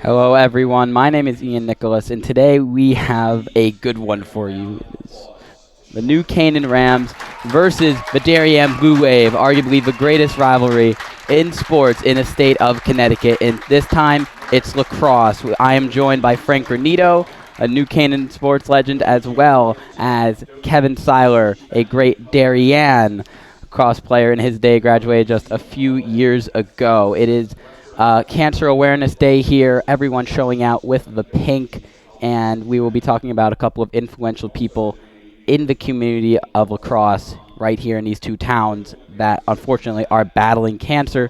Hello, everyone. My name is Ian Nicholas, and today we have a good one for you. It's the new Canaan Rams versus the Darien Blue Wave, arguably the greatest rivalry in sports in the state of Connecticut. And this time, it's lacrosse. I am joined by Frank Granito, a new Canaan sports legend, as well as Kevin Seiler, a great Darien lacrosse player in his day, graduated just a few years ago. It is Cancer Awareness Day here, everyone showing out with the pink, and we will be talking about a couple of influential people in the community of lacrosse right here in these two towns that unfortunately are battling cancer.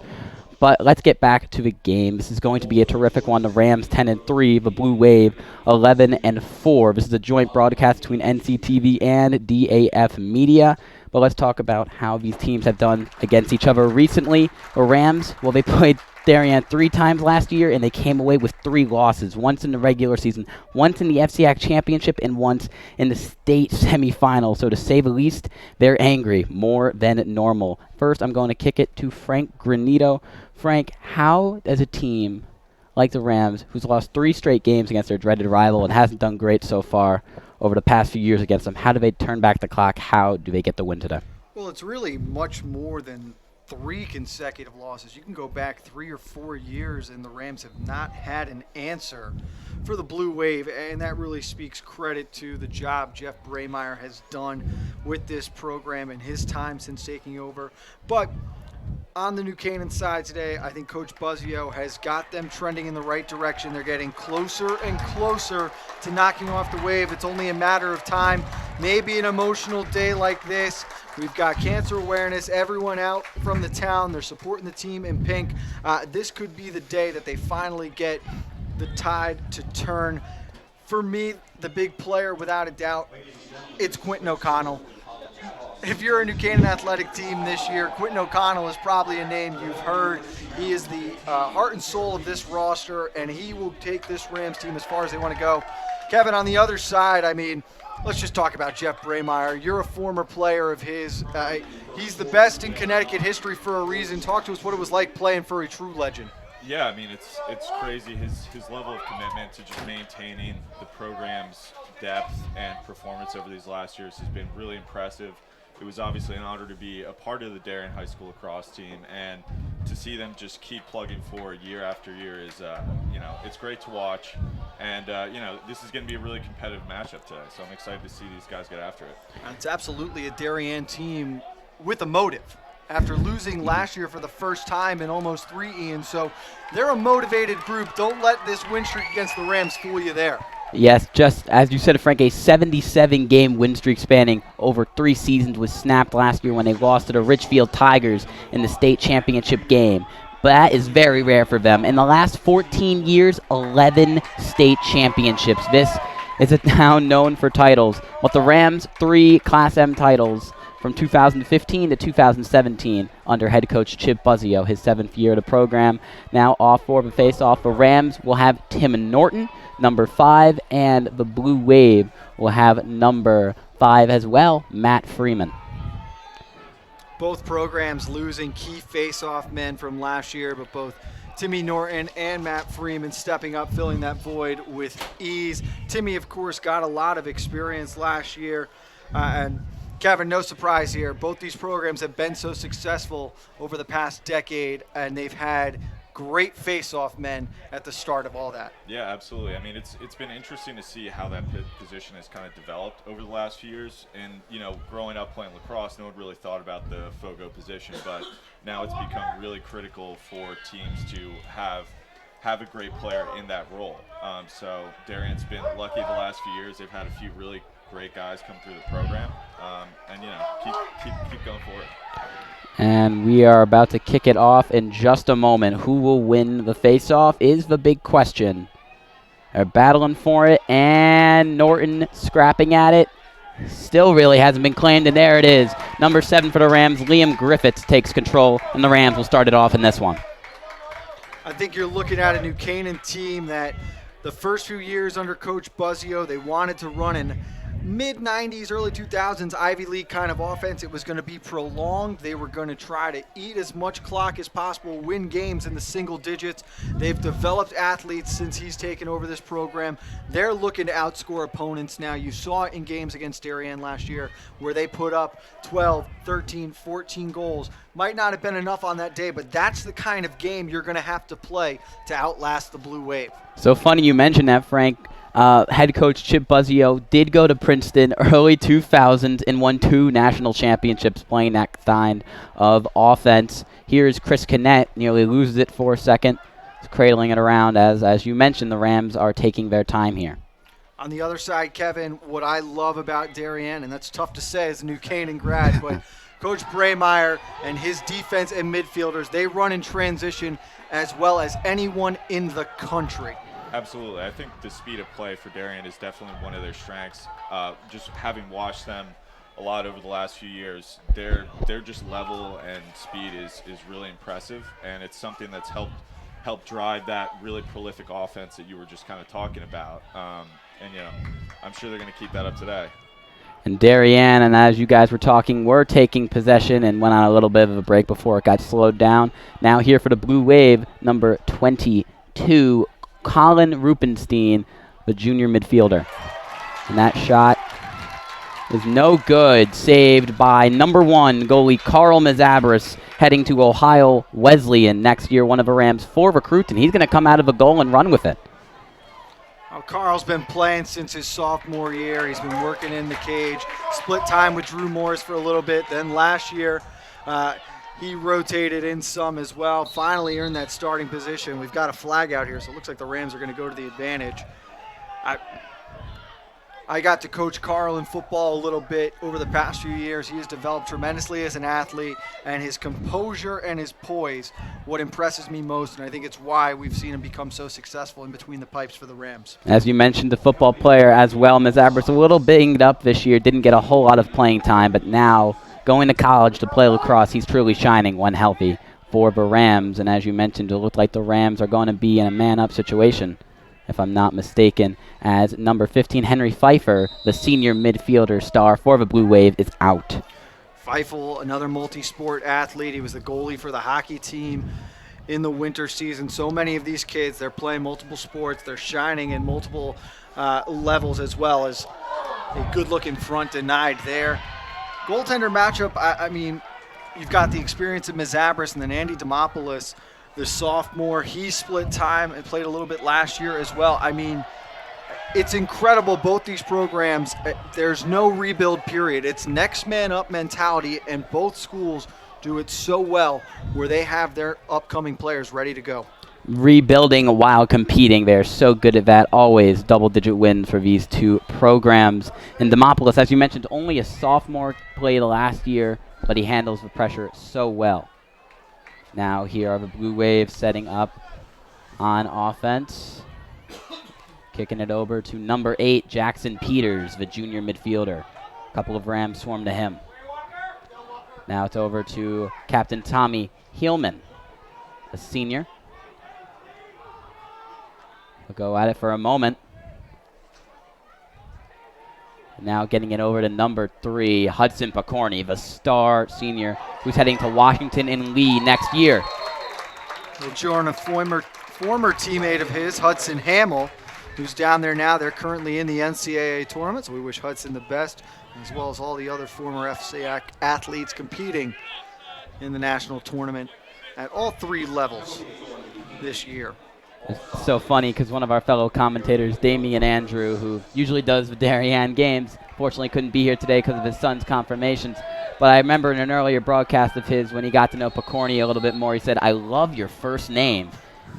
But let's get back to the game. This is going to be a terrific one. The Rams 10-3, the Blue Wave 11-4. This is a joint broadcast between NCTV and DAF Media. But let's talk about how these teams have done against each other recently. The Rams, well, they played Darien 3 times last year, and they came away with 3 losses, once in the regular season, once in the FCIAC championship, and once in the state semifinal. So to say the least, they're angry, more than normal. First, I'm going to kick it to Frank Granito. Frank, how does a team like the Rams, who's lost 3 straight games against their dreaded rival and hasn't done great so far over the past few years against them, how do they turn back the clock? How do they get the win today? Well, it's really much more than 3 consecutive losses. You can go back 3 or 4 years, and the Rams have not had an answer for the Blue Wave, and that really speaks credit to the job Jeff Braymeyer has done with this program in his time since taking over. But on the New Canaan side today, I think Coach Buzzio has got them trending in the right direction. They're getting closer and closer to knocking off the Wave. It's only a matter of time. Maybe an emotional day like this. We've got cancer awareness, everyone out from the town. They're supporting the team in pink. This could be the day that they finally get the tide to turn. For me, the big player, without a doubt, it's Quentin O'Connell. If you're a New Canaan athletic team this year, Quentin O'Connell is probably a name you've heard. He is the heart and soul of this roster, and he will take this Rams team as far as they want to go. Kevin, on the other side, I mean, let's just talk about Jeff Braymeyer. You're a former player of his. He's the best in Connecticut history for a reason. Talk to us what it was like playing for a true legend. Yeah, I mean, it's crazy. His level of commitment to just maintaining the program's depth and performance over these last years has been really impressive. It was obviously an honor to be a part of the Darien High School lacrosse team, and to see them just keep plugging forward year after year is, it's great to watch. And, this is going to be a really competitive matchup today, so I'm excited to see these guys get after it. It's absolutely a Darien team with a motive after losing last year for the first time in almost 3, Ian. So they're a motivated group. Don't let this win streak against the Rams fool you there. Yes, just as you said, Frank, a 77-game win streak spanning over 3 seasons was snapped last year when they lost to the Richfield Tigers in the state championship game. But that is very rare for them. In the last 14 years, 11 state championships. This is a town known for titles. But the Rams, 3 Class M titles from 2015 to 2017 under head coach Chip Buzzio, his 7th year of the program. Now off for the face-off. The Rams will have Tim Norton, number 5, and the Blue Wave will have number 5 as well, Matt Freeman. Both programs losing key face-off men from last year, but both Timmy Norton and Matt Freeman stepping up, filling that void with ease. Timmy, of course, got a lot of experience last year, and Kevin, no surprise here. Both these programs have been so successful over the past decade, and they've had great face-off men at the start of all that. Yeah, absolutely. I mean, it's been interesting to see how that position has kind of developed over the last few years. And, growing up playing lacrosse, no one really thought about the Fogo position, but now it's become really critical for teams to have a great player in that role. So Darien's been lucky the last few years. They've had a few really great guys come through the program, and keep going forward. And we are about to kick it off in just a moment. Who will win the face-off is the big question. They're battling for it, and Norton scrapping at it. Still really hasn't been claimed, and there it is. Number 7 for the Rams, Liam Griffiths takes control, and the Rams will start it off in this one. I think you're looking at a New Canaan team that the first few years under Coach Buzzio, they wanted to run an mid-90s, early 2000s Ivy League kind of offense. It was going to be prolonged. They were going to try to eat as much clock as possible, win games in the single digits. They've developed athletes since he's taken over this program. They're looking to outscore opponents now. You saw it in games against Darien last year where they put up 12, 13, 14 goals. Might not have been enough on that day, but that's the kind of game you're going to have to play to outlast the Blue Wave. So funny you mentioned that, Frank. Head coach Chip Buzzio did go to Princeton early 2000s and won 2 national championships playing that kind of offense. Here's Chris Canet, nearly loses it for a second. He's cradling it around as you mentioned, the Rams are taking their time here. On the other side, Kevin, what I love about Darien, and that's tough to say as a new Canaan grad, but Coach Braymeyer and his defense and midfielders, they run in transition as well as anyone in the country. Absolutely. I think the speed of play for Darien is definitely one of their strengths. Just having watched them a lot over the last few years, their just level and speed is really impressive, and it's something that's helped drive that really prolific offense that you were just kind of talking about. And I'm sure they're going to keep that up today. And Darien, and as you guys were talking, were taking possession and went on a little bit of a break before it got slowed down. Now here for the Blue Wave, number 22, Colin Rupenstein, the junior midfielder. And that shot is no good, saved by number 1 goalie Carl Mazabris, heading to Ohio Wesleyan next year, one of the Rams' 4 recruits, and he's going to come out of a goal and run with it. Well, Carl's been playing since his sophomore year. He's been working in the cage, split time with Drew Morris for a little bit. Then last year, he rotated in some as well. Finally earned that starting position. We've got a flag out here, so it looks like the Rams are going to go to the advantage. I got to coach Carl in football a little bit over the past few years. He has developed tremendously as an athlete, and his composure and his poise, what impresses me most, and I think it's why we've seen him become so successful in between the pipes for the Rams. As you mentioned, the football player as well, Mazabris, a little banged up this year, didn't get a whole lot of playing time, but now going to college to play lacrosse, he's truly shining when healthy for the Rams. And as you mentioned, it looked like the Rams are going to be in a man-up situation, if I'm not mistaken, as number 15, Henry Pfeiffer, the senior midfielder star for the Blue Wave, is out. Pfeiffer, another multi-sport athlete. He was the goalie for the hockey team in the winter season. So many of these kids, they're playing multiple sports. They're shining in multiple levels, as well as a good-looking front denied there. Goaltender matchup, I mean, you've got the experience of Mazabris and then Andy Demopoulos, the sophomore. He split time and played a little bit last year as well. I mean, it's incredible, both these programs. There's no rebuild period. It's next man up mentality, and both schools do it so well where they have their upcoming players ready to go. Rebuilding while competing. They're so good at that. Always double-digit wins for these two programs. And Demopoulos, as you mentioned, only a sophomore, played last year, but he handles the pressure so well. Now here are the Blue Wave setting up on offense. Kicking it over to number 8, Jackson Peters, the junior midfielder. A couple of Rams swarm to him. Now it's over to Captain Tommy Heelman, a senior. We'll go at it for a moment. Now getting it over to number 3, Hudson Picorni, the star senior who's heading to Washington and Lee next year. We'll join a former teammate of his, Hudson Hamill, who's down there now. They're currently in the NCAA tournament, so we wish Hudson the best, as well as all the other former FCIAC athletes competing in the national tournament at all 3 levels this year. It's so funny because one of our fellow commentators, Damian Andrew, who usually does the Darien games, fortunately couldn't be here today because of his son's confirmations. But I remember in an earlier broadcast of his, when he got to know Picorni a little bit more, he said, "I love your first name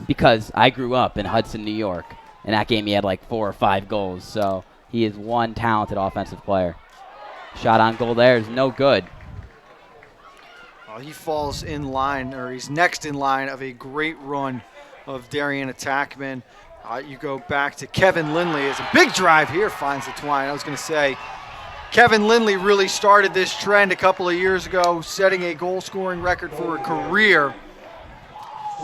because I grew up in Hudson, New York." In that game, he had like 4 or 5 goals. So he is one talented offensive player. Shot on goal there is no good. He falls in line, or he's next in line of a great run of Darien attackmen. You go back to Kevin Lindley. It's a big drive here, finds the twine. I was going to say, Kevin Lindley really started this trend a couple of years ago, setting a goal-scoring record for a career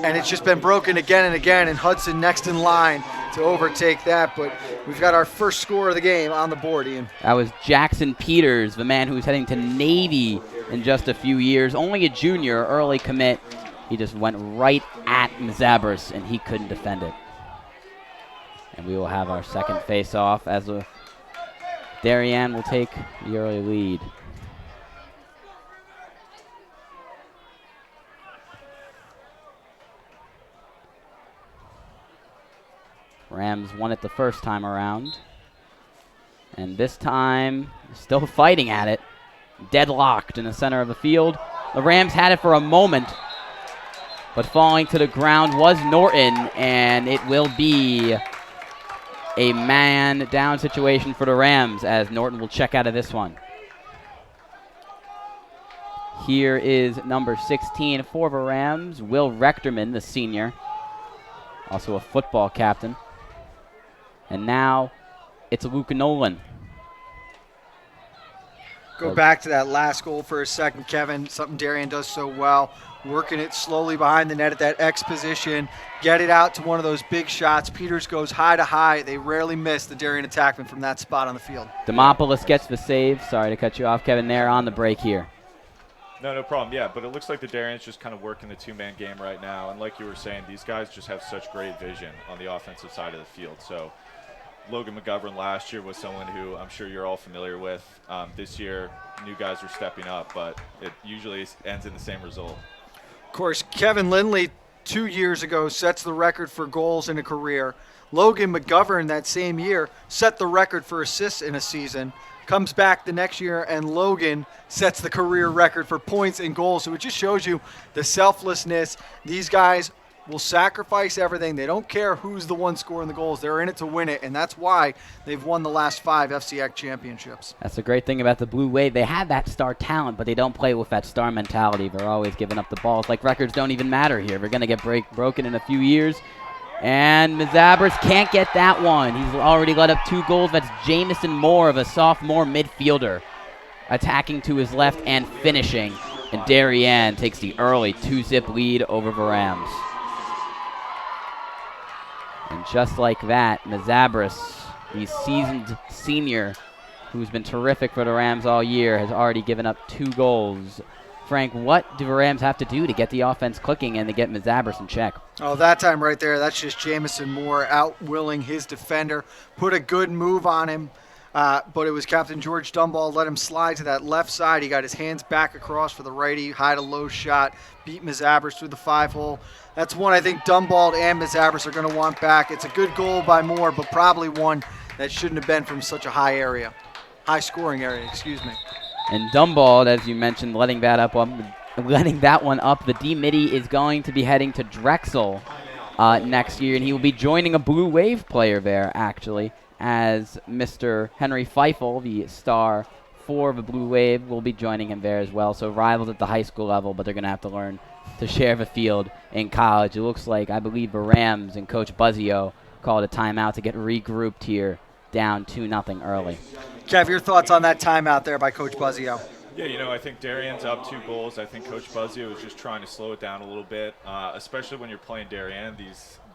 and it's just been broken again and again, and Hudson next in line to overtake that. But we've got our first score of the game on the board, Ian. That was Jackson Peters, the man who's heading to Navy in just a few years. Only a junior, early commit. He just went right at Mazabras, and he couldn't defend it. And we will have our second face-off as Darien will take the early lead. Rams won it the first time around. And this time, still fighting at it. Deadlocked in the center of the field. The Rams had it for a moment, but falling to the ground was Norton, and it will be a man down situation for the Rams as Norton will check out of this one. Here is number 16 for the Rams, Will Rechterman, the senior, also a football captain. And now it's Luke Nolan. Go back to that last goal for a second, Kevin. Something Darien does so well. Working it slowly behind the net at that X position. Get it out to one of those big shots. Peters goes high to high. They rarely miss the Darien attackman from that spot on the field. Demopoulos gets the save. Sorry to cut you off, Kevin, there on the break here. No problem. Yeah, but it looks like the Darien's just kind of working the two-man game right now. And like you were saying, these guys just have such great vision on the offensive side of the field. So Logan McGovern last year was someone who I'm sure you're all familiar with. This year, new guys are stepping up, but it usually ends in the same result. Of course, Kevin Lindley 2 years ago sets the record for goals in a career. Logan McGovern that same year set the record for assists in a season. Comes back the next year, and Logan sets the career record for points and goals. So it just shows you the selflessness. These guys will sacrifice everything. They don't care who's the one scoring the goals. They're in it to win it, and that's why they've won the last 5 FCIAC championships. That's the great thing about the Blue Wave. They have that star talent, but they don't play with that star mentality. They're always giving up the balls. Like records don't even matter here. They're going to get broken in a few years. And Mazabras can't get that one. He's already let up 2 goals. That's Jamison Moore, of a sophomore midfielder, attacking to his left and finishing. And Darien takes the early 2-zip lead over the Rams. And just like that, Mazabras, the seasoned senior who's been terrific for the Rams all year, has already given up 2 goals. Frank, what do the Rams have to do to get the offense clicking and to get Mazabras in check? Oh, that time right there, that's just Jamison Moore outwilling his defender. Put a good move on him, but it was Captain George Dumball. Let him slide to that left side. He got his hands back across for the righty, high to low shot, beat Mazabras through the 5-hole. That's one I think Dumball and Mazabras are going to want back. It's a good goal by Moore, but probably one that shouldn't have been from such a high scoring area, excuse me. And Dumball, as you mentioned, letting that one up. The D-Midi is going to be heading to Drexel next year, and he will be joining a Blue Wave player there, actually, as Mr. Henry Feifel, the star for the Blue Wave, will be joining him there as well. So rivals at the high school level, but they're going to have to learn to share the field in college. It looks like, I believe, the Rams and Coach Buzzio called a timeout to get regrouped here, down 2-0 early. Kev, your thoughts on that timeout there by Coach Buzzio? Yeah, I think Darien's up 2 goals. I think Coach Buzzio is just trying to slow it down a little bit, especially when you're playing Darien.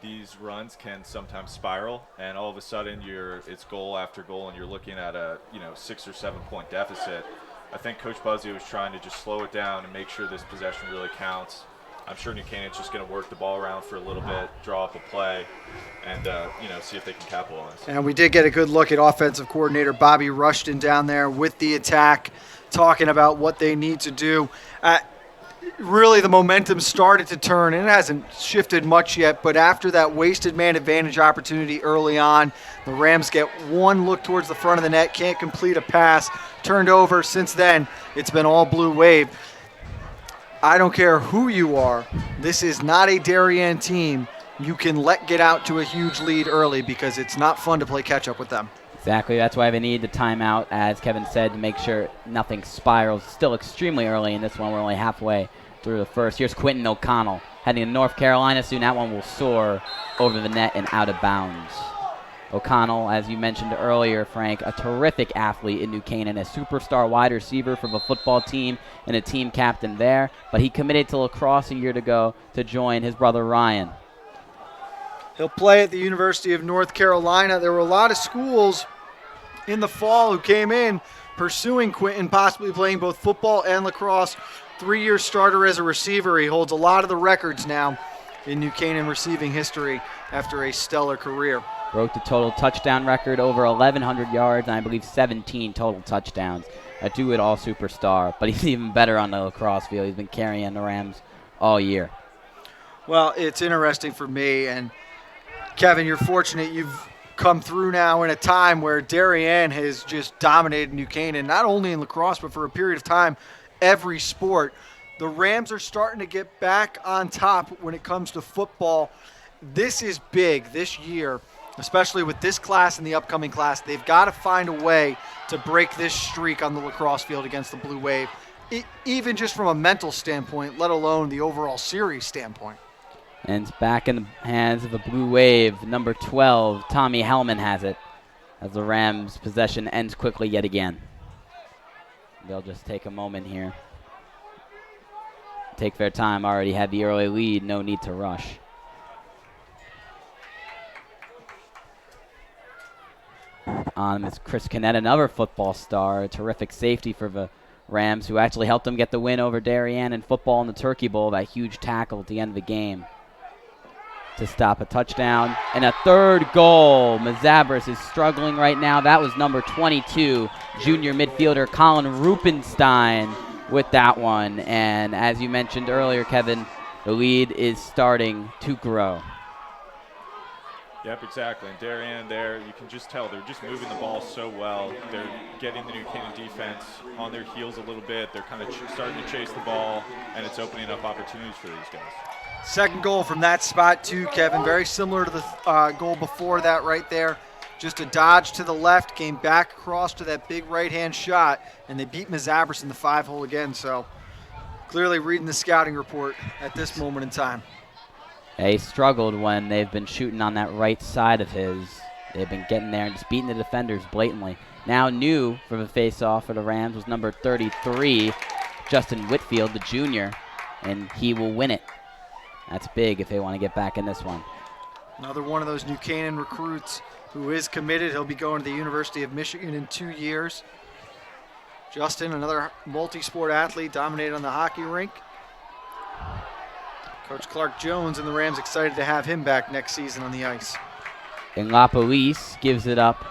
These runs can sometimes spiral, and all of a sudden it's goal after goal, and you're looking at a 6 or 7 point deficit. I think Coach Buzzio is trying to just slow it down and make sure this possession really counts. I'm sure New Canaan's just going to work the ball around for a little bit, draw up a play, and see if they can capitalize. And we did get a good look at offensive coordinator Bobby Rushton down there with the attack, talking about what they need to do. Really, the momentum started to turn, and it hasn't shifted much yet, but after that wasted man advantage opportunity early on, the Rams get one look towards the front of the net, can't complete a pass, turned over. Since then, it's been all Blue Wave. I don't care who you are. This is not a Darien team you can let get out to a huge lead early, because it's not fun to play catch-up with them. Exactly. That's why they need the timeout, as Kevin said, to make sure nothing spirals. Still extremely early in this one. We're only halfway through the first. Here's Quentin O'Connell heading to North Carolina soon. That one will soar over the net and out of bounds. O'Connell, as you mentioned earlier, Frank, a terrific athlete in New Canaan, a superstar wide receiver for the football team and a team captain there. But he committed to lacrosse a year ago to join his brother Ryan. He'll play at the University of North Carolina. There were a lot of schools in the fall who came in pursuing Quentin, possibly playing both football and lacrosse. 3-year starter as a receiver. He holds a lot of the records now in New Canaan receiving history after a stellar career. Broke the total touchdown record, over 1,100 yards, and I believe 17 total touchdowns. A do-it-all superstar, but he's even better on the lacrosse field. He's been carrying the Rams all year. Well, it's interesting for me, and Kevin, you're fortunate you've come through now in a time where Darien has just dominated New Canaan, not only in lacrosse, but for a period of time, every sport. The Rams are starting to get back on top when it comes to football. This is big this year, especially with this class and the upcoming class. They've got to find a way to break this streak on the lacrosse field against the Blue Wave, even just from a mental standpoint, let alone the overall series standpoint. And it's back in the hands of the Blue Wave. Number 12, Tommy Hellman has it, as the Rams' possession ends quickly yet again. They'll just take a moment here. Take their time, already had the early lead, no need to rush. On is Chris Canet, another football star, a terrific safety for the Rams, who actually helped them get the win over Darien in football in the Turkey Bowl, that huge tackle at the end of the game to stop a touchdown. And a third goal. Mazabras is struggling right now. That was number 22, junior midfielder Colin Rupenstein with that one. And as you mentioned earlier, Kevin, the lead is starting to grow. Yep, exactly. And Darien there, you can just tell they're just moving the ball so well. They're getting the New Canaan defense on their heels a little bit. They're kind of starting to chase the ball, and it's opening up opportunities for these guys. Second goal from that spot too, Kevin. Very similar to the goal before that right there. Just a dodge to the left, came back across to that big right-hand shot, and they beat Mazabras in the 5-hole again. So clearly reading the scouting report at this moment in time. They struggled when they've been shooting on that right side of his. They've been getting there and just beating the defenders blatantly. Now new for the face-off for the Rams was number 33, Justin Whitfield, the junior, and he will win it. That's big if they want to get back in this one. Another one of those New Canaan recruits who is committed. He'll be going to the University of Michigan in 2 years. Justin, another multi-sport athlete, dominated on the hockey rink. Coach Clark Jones and the Rams excited to have him back next season on the ice. And La Police gives it up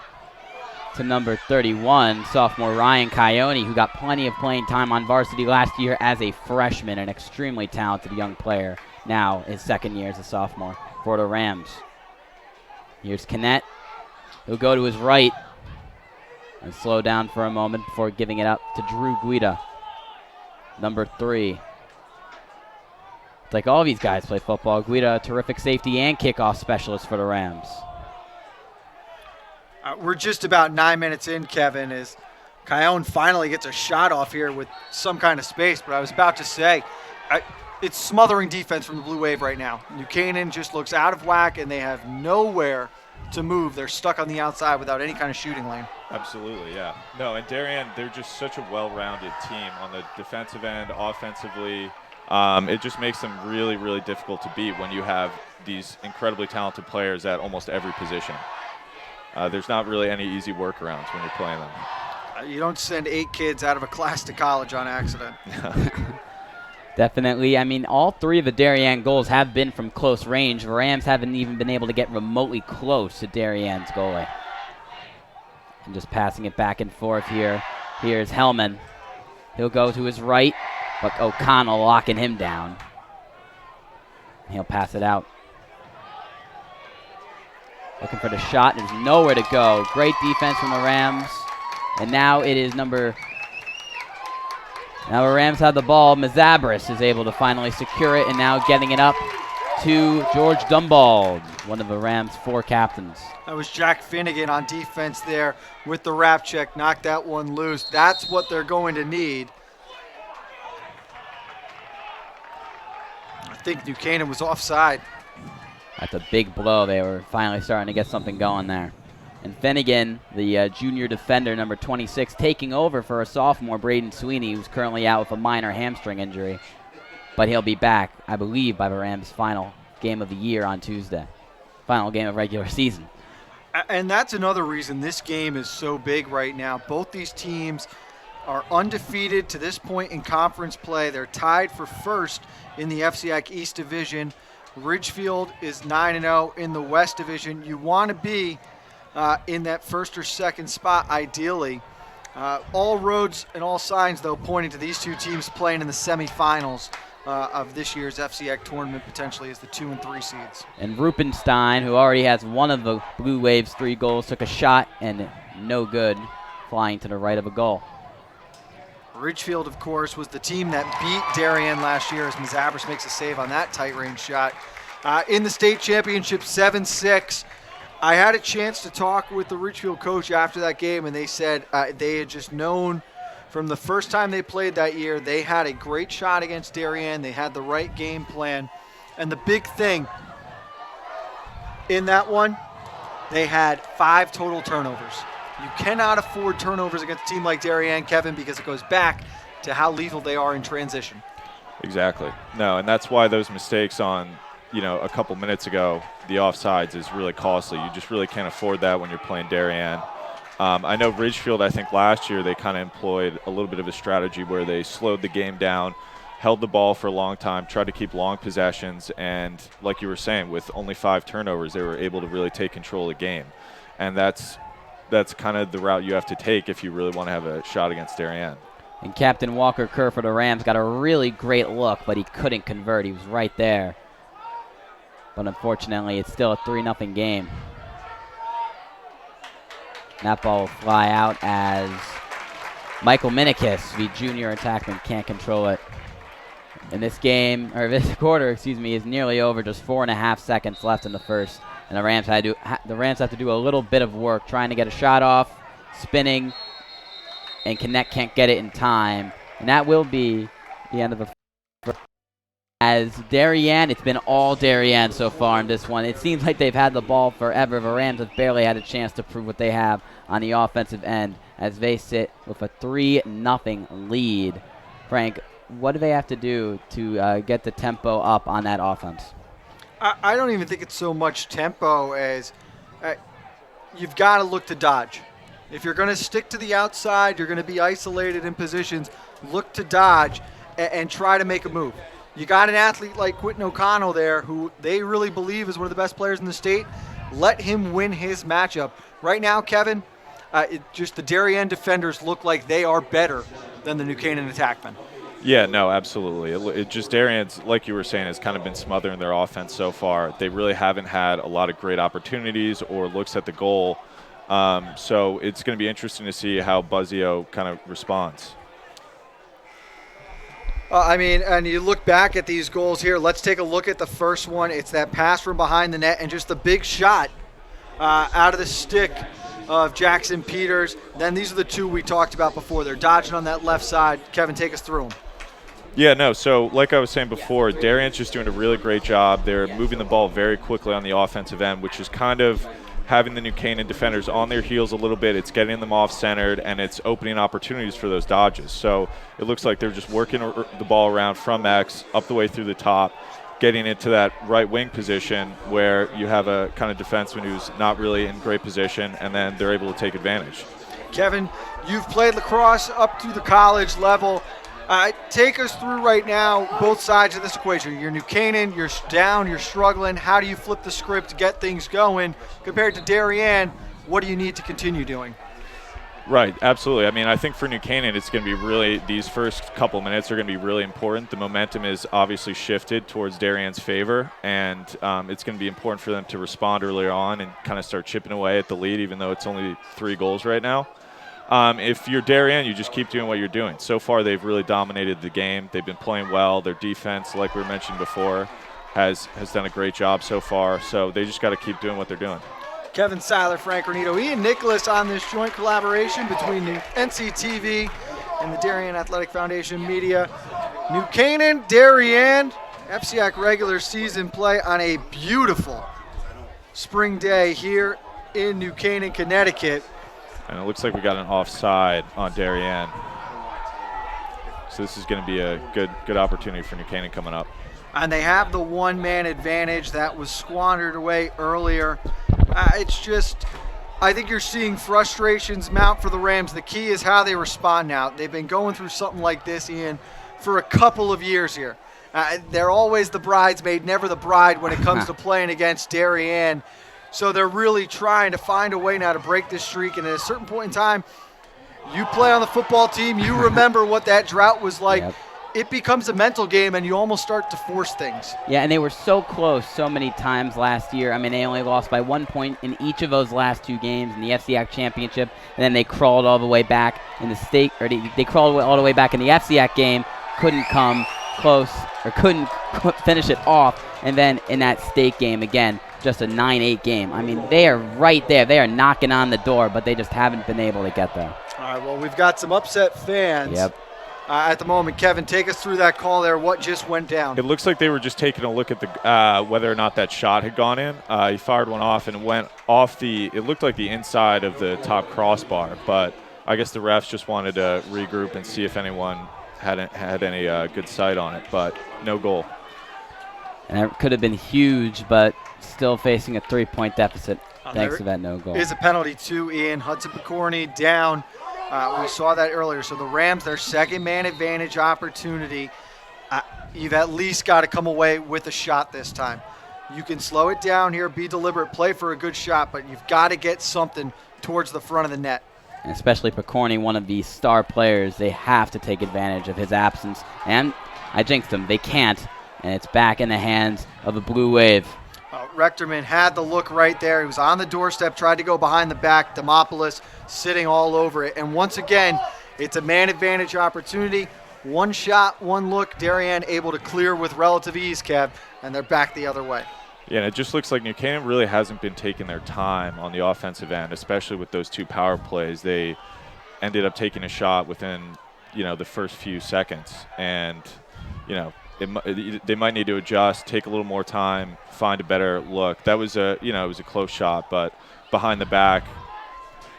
to number 31, sophomore Ryan Coyote, who got plenty of playing time on varsity last year as a freshman, an extremely talented young player. Now his second year as a sophomore for the Rams. Here's Canet. He'll go to his right and slow down for a moment before giving it up to Drew Guida, number 3. It's like all these guys play football. Guida, a terrific safety and kickoff specialist for the Rams. We're just about 9 minutes in, Kevin, as Coyote finally gets a shot off here with some kind of space. But I was about to say, it's smothering defense from the Blue Wave right now. New Canaan just looks out of whack, and they have nowhere to move. They're stuck on the outside without any kind of shooting lane. Absolutely, yeah. No, and Darien, they're just such a well-rounded team on the defensive end, offensively. It just makes them really, really difficult to beat when you have these incredibly talented players at almost every position. There's not really any easy workarounds when you're playing them. You don't send 8 kids out of a class to college on accident. Definitely. I mean, all 3 of the Darien goals have been from close range. The Rams haven't even been able to get remotely close to Darien's goalie. And just passing it back and forth here. Here's Hellman. He'll go to his right, but O'Connell locking him down. He'll pass it out. Looking for the shot. There's nowhere to go. Great defense from the Rams. And now it is Now the Rams have the ball. Mazabras is able to finally secure it, and now getting it up to George Dumbald, one of the Rams' 4 captains. That was Jack Finnegan on defense there with the wrap check. Knocked that one loose. That's what they're going to need. I think New Canaan was offside. That's a big blow. They were finally starting to get something going there. And Finnegan, the junior defender, number 26, taking over for a sophomore, Braden Sweeney, who's currently out with a minor hamstring injury. But he'll be back, I believe, by the Rams' final game of the year on Tuesday. Final game of regular season. And that's another reason this game is so big right now. Both these teams are undefeated to this point in conference play. They're tied for first in the FCIAC East Division. Ridgefield is 9-0 in the West Division. You want to be in that first or second spot, ideally. All roads and all signs, though, pointing to these two teams playing in the semifinals of this year's FCIAC tournament, potentially as the 2 and 3 seeds. And Rupenstein, who already has one of the Blue Waves' 3 goals, took a shot and no good, flying to the right of a goal. Ridgefield, of course, was the team that beat Darien last year as Mazabris makes a save on that tight-range shot. In the state championship, 7-6. I had a chance to talk with the Ridgefield coach after that game, and they said they had just known from the first time they played that year, they had a great shot against Darien. They had the right game plan. And the big thing in that one, they had 5 total turnovers. You cannot afford turnovers against a team like Darien, Kevin, because it goes back to how lethal they are in transition. Exactly. No, and that's why those mistakes on, a couple minutes ago, the offsides is really costly. You just really can't afford that when you're playing Darien. I know Ridgefield, I think last year they kind of employed a little bit of a strategy where they slowed the game down, held the ball for a long time, tried to keep long possessions, and like you were saying, with only 5 turnovers, they were able to really take control of the game. And that's kind of the route you have to take if you really want to have a shot against Darien. And Captain Walker Kerr for the Rams got a really great look, but he couldn't convert. He was right there. But unfortunately, it's still a 3-0 game. And that ball will fly out as Michael Minikis, the junior attackman, can't control it. And this quarter, is nearly over. Just 4.5 seconds left in the first. And the Rams have to do a little bit of work trying to get a shot off, spinning, and can't get it in time. And that will be the end of the first. As Darien, it's been all Darien so far in this one. It seems like they've had the ball forever. The Rams have barely had a chance to prove what they have on the offensive end as they sit with a 3-0 lead. Frank, what do they have to do to get the tempo up on that offense? I don't even think it's so much tempo as you've got to look to dodge. If you're going to stick to the outside, you're going to be isolated in positions, look to dodge and try to make a move. You got an athlete like Quentin O'Connell there who they really believe is one of the best players in the state. Let him win his matchup. Right now, Kevin, the Darien defenders look like they are better than the New Canaan attackmen. Yeah, no, absolutely. It just Darien's, like you were saying, has kind of been smothering their offense so far. They really haven't had a lot of great opportunities or looks at the goal. So it's going to be interesting to see how Buzzio kind of responds. And you look back at these goals here. Let's take a look at the first one. It's that pass from behind the net and just the big shot out of the stick of Jackson Peters. Then these are the 2 we talked about before. They're dodging on that left side. Kevin, take us through them. Yeah, no, so like I was saying before, Darien's just doing a really great job. They're moving the ball very quickly on the offensive end, which is kind of having the New Canaan defenders on their heels a little bit. It's getting them off-centered, and it's opening opportunities for those dodges. So it looks like they're just working the ball around from X, up the way through the top, getting into that right wing position where you have a kind of defenseman who's not really in great position, and then they're able to take advantage. Kevin, you've played lacrosse up to the college level. Take us through right now both sides of this equation. You're New Canaan, you're down, you're struggling. How do you flip the script to get things going? Compared to Darien, what do you need to continue doing? Right, absolutely. I mean, I think for New Canaan, it's going to be really, these first couple minutes are going to be really important. The momentum is obviously shifted towards Darien's favor, and it's going to be important for them to respond earlier on and kind of start chipping away at the lead, even though it's only 3 goals right now. If you're Darien, you just keep doing what you're doing. So far, they've really dominated the game. They've been playing well. Their defense, like we mentioned before, has done a great job so far. So they just got to keep doing what they're doing. Kevin Seiler, Frank Renito, Ian Nicholas on this joint collaboration between the NCTV and the Darien Athletic Foundation Media. New Canaan, Darien, FCIAC regular season play on a beautiful spring day here in New Canaan, Connecticut. And it looks like we got an offside on Darien. So this is going to be a good opportunity for New Canaan coming up. And they have the one-man advantage that was squandered away earlier. It's just, I think you're seeing frustrations mount for the Rams. The key is how they respond now. They've been going through something like this, Ian, for a couple of years here. They're always the bridesmaid, never the bride when it comes to playing against Darien. So they're really trying to find a way now to break this streak. And at a certain point in time, you play on the football team, you remember what that drought was like. Yep. It becomes a mental game, and you almost start to force things. Yeah, and they were so close so many times last year. I mean, they only lost by 1 point in each of those last 2 games in the FCIAC championship, and then they crawled all the way back in the state, or they crawled all the way back in the FCIAC game, couldn't come close, or couldn't finish it off, and then in that state game, again, just a 9-8 game. I mean, they are right there. They are knocking on the door, but they just haven't been able to get there. All right, well, we've got some upset fans. Yep. At the moment. Kevin, take us through that call there. What just went down? It looks like they were just taking a look at the whether or not that shot had gone in. He fired one off and it went off it looked like the inside of the top crossbar, but I guess the refs just wanted to regroup and see if anyone had any good sight on it, but no goal. And that could have been huge, but still facing a 3-point deficit thanks to that no goal. Is a penalty too, Ian. Hudson Picorni down. We saw that earlier. So the Rams, their second man advantage opportunity. You've at least got to come away with a shot this time. You can slow it down here, be deliberate, play for a good shot, but you've got to get something towards the front of the net. And especially Picorni, one of the star players, they have to take advantage of his absence. And I jinxed them. They can't. And it's back in the hands of the Blue Wave. Rechterman had the look right there. He was on the doorstep, tried to go behind the back. Demopoulos sitting all over it. And once again, it's a man advantage opportunity. One shot, one look. Darien able to clear with relative ease, Kev, and they're back the other way. Yeah, and it just looks like New Canaan really hasn't been taking their time on the offensive end, especially with those 2 power plays. They ended up taking a shot within, the first few seconds. And, they might need to adjust, take a little more time, find a better look. That was it was a close shot, but behind the back,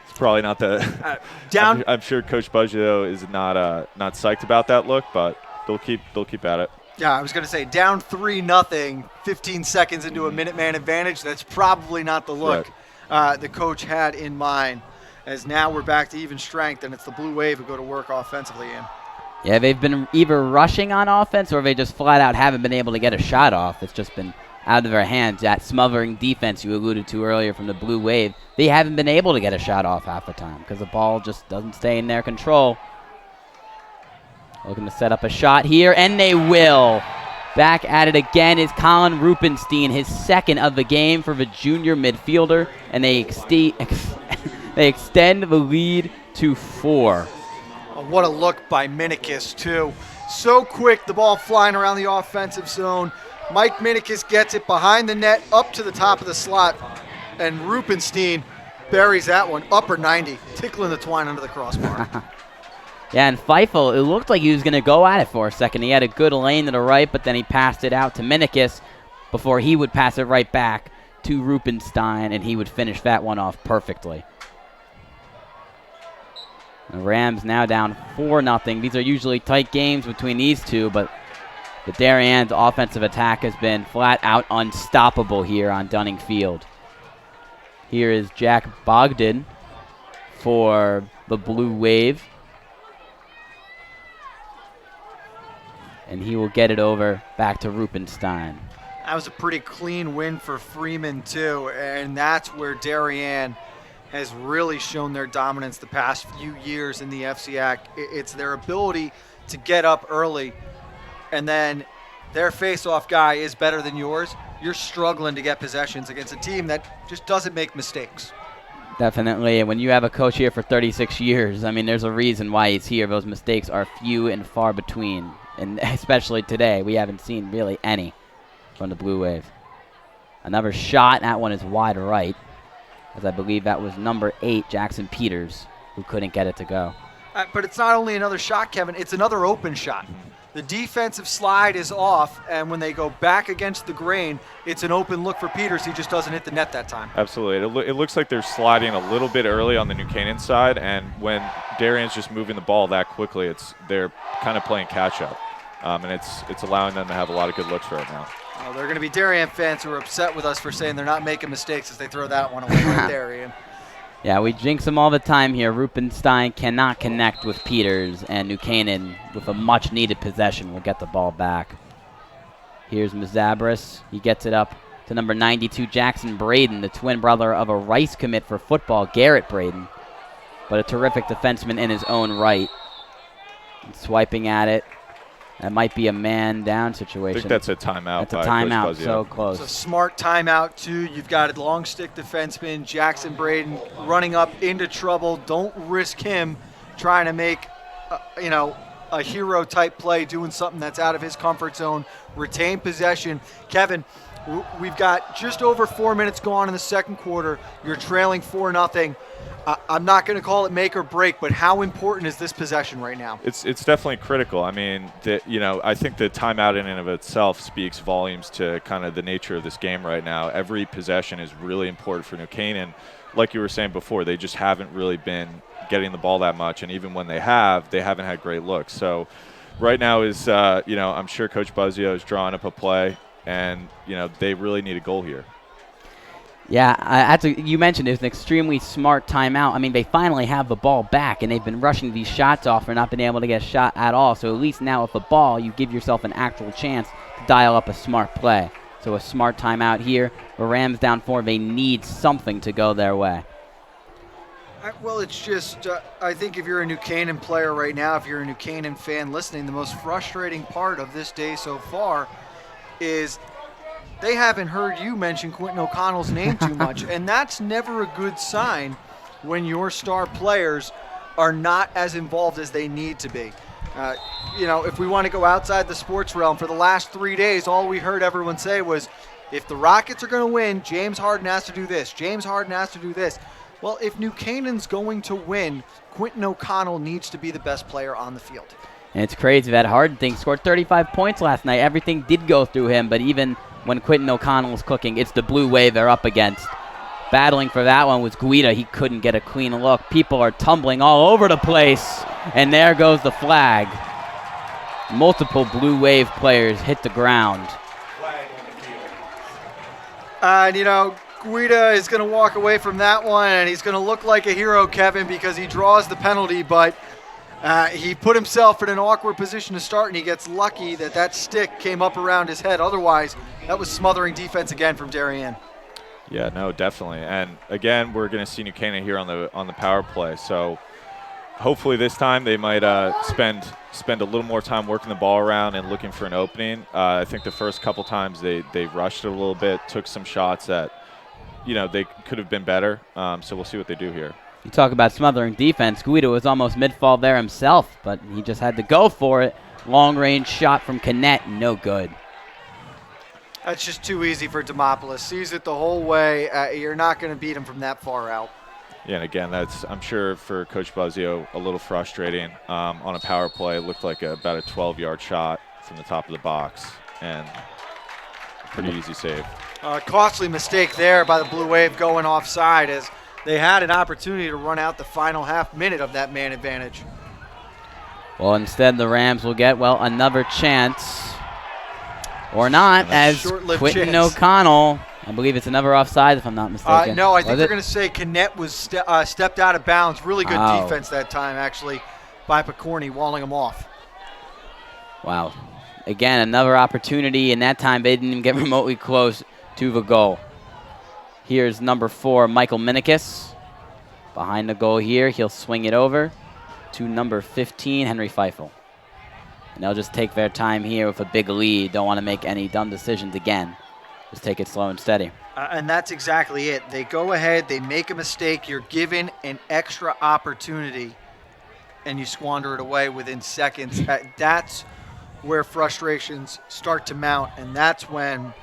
it's probably not the down. I'm sure Coach Buggio is not psyched about that look, but they'll keep at it. Yeah, I was going to say down 3-0, 15 seconds into a Minuteman advantage. That's probably not the look the coach had in mind. As now we're back to even strength, and it's the Blue Wave who go to work offensively in. Yeah, they've been either rushing on offense or they just flat out haven't been able to get a shot off. It's just been out of their hands. That smothering defense you alluded to earlier from the Blue Wave, they haven't been able to get a shot off half the time because the ball just doesn't stay in their control. Looking to set up a shot here, and they will. Back at it again is Colin Rupenstein, his second of the game for the junior midfielder, and they extend the lead to 4. What a look by Minikis, too. So quick, the ball flying around the offensive zone. Mike Minikis gets it behind the net, up to the top of the slot, and Rupenstein buries that one, upper 90, tickling the twine under the crossbar. Yeah, and Feifel, it looked like he was going to go at it for a second. He had a good lane to the right, but then he passed it out to Minikis before he would pass it right back to Rupenstein, and he would finish that one off perfectly. The Rams now down 4-0. These are usually tight games between these two, but the Darien's offensive attack has been flat out unstoppable here on Dunning Field. Here is Jack Bogdan for the Blue Wave. And he will get it over back to Rupenstein. That was a pretty clean win for Freeman, too, and that's where Darien has really shown their dominance the past few years in the FCIAC. It's their ability to get up early, and then their face-off guy is better than yours. You're struggling to get possessions against a team that just doesn't make mistakes. Definitely, and when you have a coach here for 36 years, I mean, there's a reason why he's here. Those mistakes are few and far between, and especially today, we haven't seen really any from the Blue Wave. Another shot, that one is wide right, as I believe that was number 8, Jackson Peters, who couldn't get it to go. But it's not only another shot, Kevin, it's another open shot. The defensive slide is off, and when they go back against the grain, it's an open look for Peters. He just doesn't hit the net that time. Absolutely. It looks like they're sliding a little bit early on the New Canaan side, and when Darien's just moving the ball that quickly, they're kind of playing catch-up, and it's allowing them to have a lot of good looks right now. Well, there are going to be Darien fans who are upset with us for saying they're not making mistakes as they throw that one away right there, Ian. Yeah, we jinx them all the time here. Rupenstein cannot connect with Peters, and New Canaan, with a much-needed possession, will get the ball back. Here's Mazabris. He gets it up to number 92, Jackson Braden, the twin brother of a Rice commit for football, Garrett Braden, but a terrific defenseman in his own right. Swiping at it. That might be a man-down situation. I think that's a timeout. That's a timeout, so close. It's a smart timeout, too. You've got a long-stick defenseman, Jackson Braden, running up into trouble. Don't risk him trying to make, a hero-type play, doing something that's out of his comfort zone. Retain possession. Kevin, we've got just over 4 minutes gone in the second quarter. You're trailing 4-0. I'm not going to call it make or break, but how important is this possession right now? It's definitely critical. I mean, I think the timeout in and of itself speaks volumes to kind of the nature of this game right now. Every possession is really important for New Canaan. Like you were saying before, they just haven't really been getting the ball that much, and even when they haven't had great looks. So right now is, I'm sure Coach Buzzio is drawing up a play, and, they really need a goal here. Yeah, you mentioned it was an extremely smart timeout. I mean, they finally have the ball back, and they've been rushing these shots off for not being able to get a shot at all. So at least now with the ball, you give yourself an actual chance to dial up a smart play. So a smart timeout here. The Rams down 4. They need something to go their way. Well, it's just, I think if you're a New Canaan player right now, if you're a New Canaan fan listening, the most frustrating part of this day so far is they haven't heard you mention Quentin O'Connell's name too much, and that's never a good sign when your star players are not as involved as they need to be. If we want to go outside the sports realm, for the last 3 days, all we heard everyone say was, if the Rockets are going to win, James Harden has to do this. James Harden has to do this. Well, if New Canaan's going to win, Quentin O'Connell needs to be the best player on the field. And it's crazy. That Harden thing scored 35 points last night. Everything did go through him, but even when Quentin O'Connell is cooking, it's the Blue Wave they're up against. Battling for that one was Guida. He couldn't get a clean look. People are tumbling all over the place, and there goes the flag. Multiple Blue Wave players hit the ground. Guida is going to walk away from that one, and he's going to look like a hero, Kevin, because he draws the penalty, but he put himself in an awkward position to start, and he gets lucky that stick came up around his head. Otherwise, that was smothering defense again from Darien. Yeah, no, definitely. And again, we're going to see New Canaan here on the power play. So hopefully this time they might spend a little more time working the ball around and looking for an opening. I think the first couple times they rushed it a little bit, took some shots that they could have been better. So we'll see what they do here. You talk about smothering defense. Guida was almost mid-fall there himself, but he just had to go for it. Long-range shot from Canet, no good. That's just too easy for Demopoulos. Sees it the whole way. You're not going to beat him from that far out. Yeah, and again, that's, I'm sure, for Coach Buzzio, a little frustrating. On a power play, it looked like about a 12-yard shot from the top of the box, and pretty easy save. Costly mistake there by the Blue Wave going offside, as they had an opportunity to run out the final half minute of that man advantage. Well, instead the Rams will get, another chance. Or not, as Quentin O'Connell, I believe it's another offside if I'm not mistaken. No, I think they're going to say Canet was stepped out of bounds. Really good defense that time, actually, by Picorni, walling him off. Wow. Again, another opportunity, and that time they didn't even get remotely close to the goal. Here's number 4, Michael Minikis. Behind the goal here, he'll swing it over to number 15, Henry Feifel. And they'll just take their time here with a big lead. Don't want to make any dumb decisions again. Just take it slow and steady. And that's exactly it. They go ahead, they make a mistake, you're given an extra opportunity, and you squander it away within seconds. That's where frustrations start to mount, and that's when,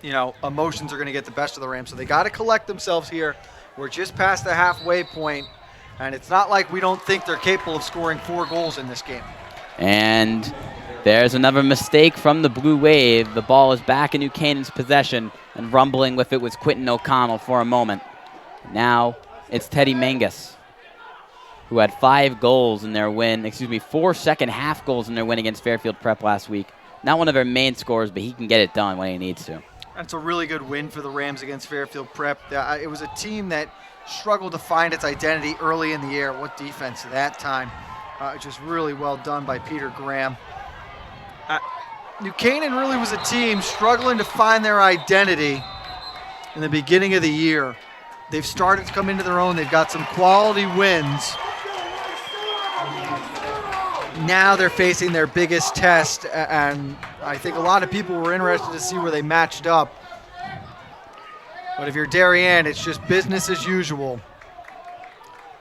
emotions are going to get the best of the Rams. So they got to collect themselves here. We're just past the halfway point, and it's not like we don't think they're capable of scoring 4 goals in this game. And There's another mistake from the Blue Wave. The ball is back in New Canaan's possession, and rumbling with it was Quentin O'Connell for a moment. Now it's Teddy Mangus, who had 5 goals in their win, 4 second-half goals in their win against Fairfield Prep last week. Not one of their main scorers, but he can get it done when he needs to. That's a really good win for the Rams against Fairfield Prep. It was a team that struggled to find its identity early in the year. What defense that time. Just really well done by Peter Graham. New Canaan really was a team struggling to find their identity in the beginning of the year. They've started to come into their own. They've got some quality wins. Now they're facing their biggest test, and I think a lot of people were interested to see where they matched up. But if you're Darien, it's just business as usual.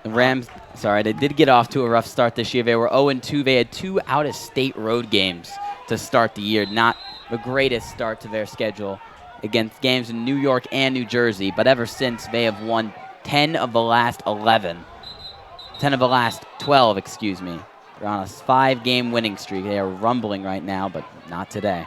The Rams, they did get off to a rough start this year. They were 0-2. They had 2 out-of-state road games to start the year. Not the greatest start to their schedule against games in New York and New Jersey. But ever since, they have won 10 of the last 11. 10 of the last 12, They're on a 5-game winning streak. They are rumbling right now, but not today.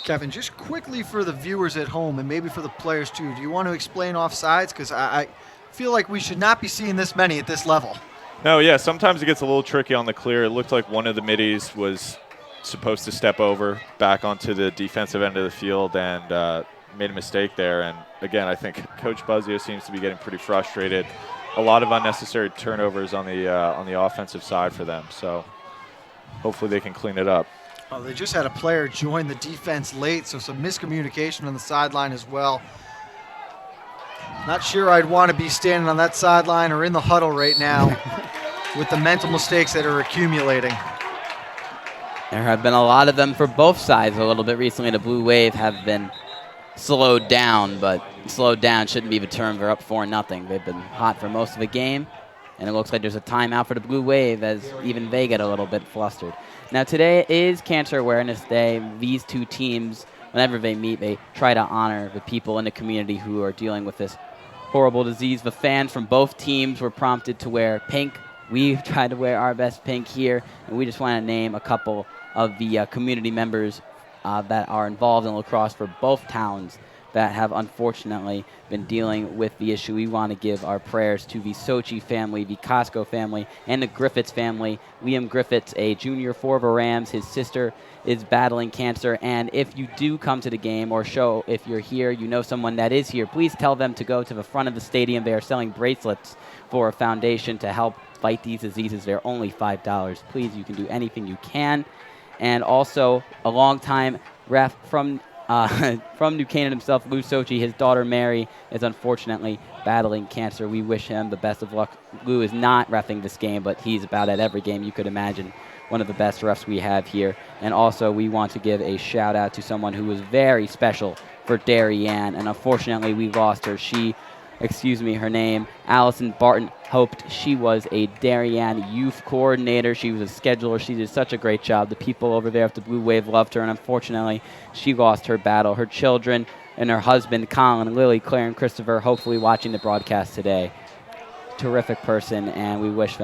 Kevin, just quickly for the viewers at home and maybe for the players too, do you want to explain offsides? Because I feel like we should not be seeing this many at this level. No, yeah, sometimes it gets a little tricky on the clear. It looked like one of the middies was supposed to step over back onto the defensive end of the field and made a mistake there. And again, I think Coach Buzzio seems to be getting pretty frustrated. A lot of unnecessary turnovers on the offensive side for them. So hopefully they can clean it up. Oh, they just had a player join the defense late, so some miscommunication on the sideline as well. Not sure I'd want to be standing on that sideline or in the huddle right now with the mental mistakes that are accumulating. There have been a lot of them for both sides a little bit recently. The Blue Wave have been slowed down, but slowed down shouldn't be the term. They're up 4-0. They've been hot for most of the game, and it looks like there's a timeout for the Blue Wave as even they get a little bit flustered. Now, today is Cancer Awareness Day. These two teams, whenever they meet, they try to honor the people in the community who are dealing with this horrible disease. The fans from both teams were prompted to wear pink. We've tried to wear our best pink here, and we just want to name a couple of the community members that are involved in lacrosse for both towns that have unfortunately been dealing with the issue. We want to give our prayers to the Sochi family, the Costco family, and the Griffiths family. Liam Griffiths, a junior for the Rams, his sister is battling cancer. And if you do come to the game or show, if you're here, you know someone that is here, please tell them to go to the front of the stadium. They are selling bracelets for a foundation to help fight these diseases. They're only $5. Please, you can do anything you can. And also, a longtime ref from New Canaan himself, Lou Sochi, his daughter Mary is unfortunately battling cancer. We wish him the best of luck. Lou is not reffing this game, but he's about at every game you could imagine. One of the best refs we have here. And also, we want to give a shout out to someone who was very special for Darien, and unfortunately we lost her. Her name, Allison Barton, hoped she was a Darien youth coordinator. She was a scheduler. She did such a great job. The people over there at the Blue Wave loved her, and unfortunately, she lost her battle. Her children and her husband, Colin, Lily, Claire, and Christopher, hopefully watching the broadcast today. Terrific person, and we like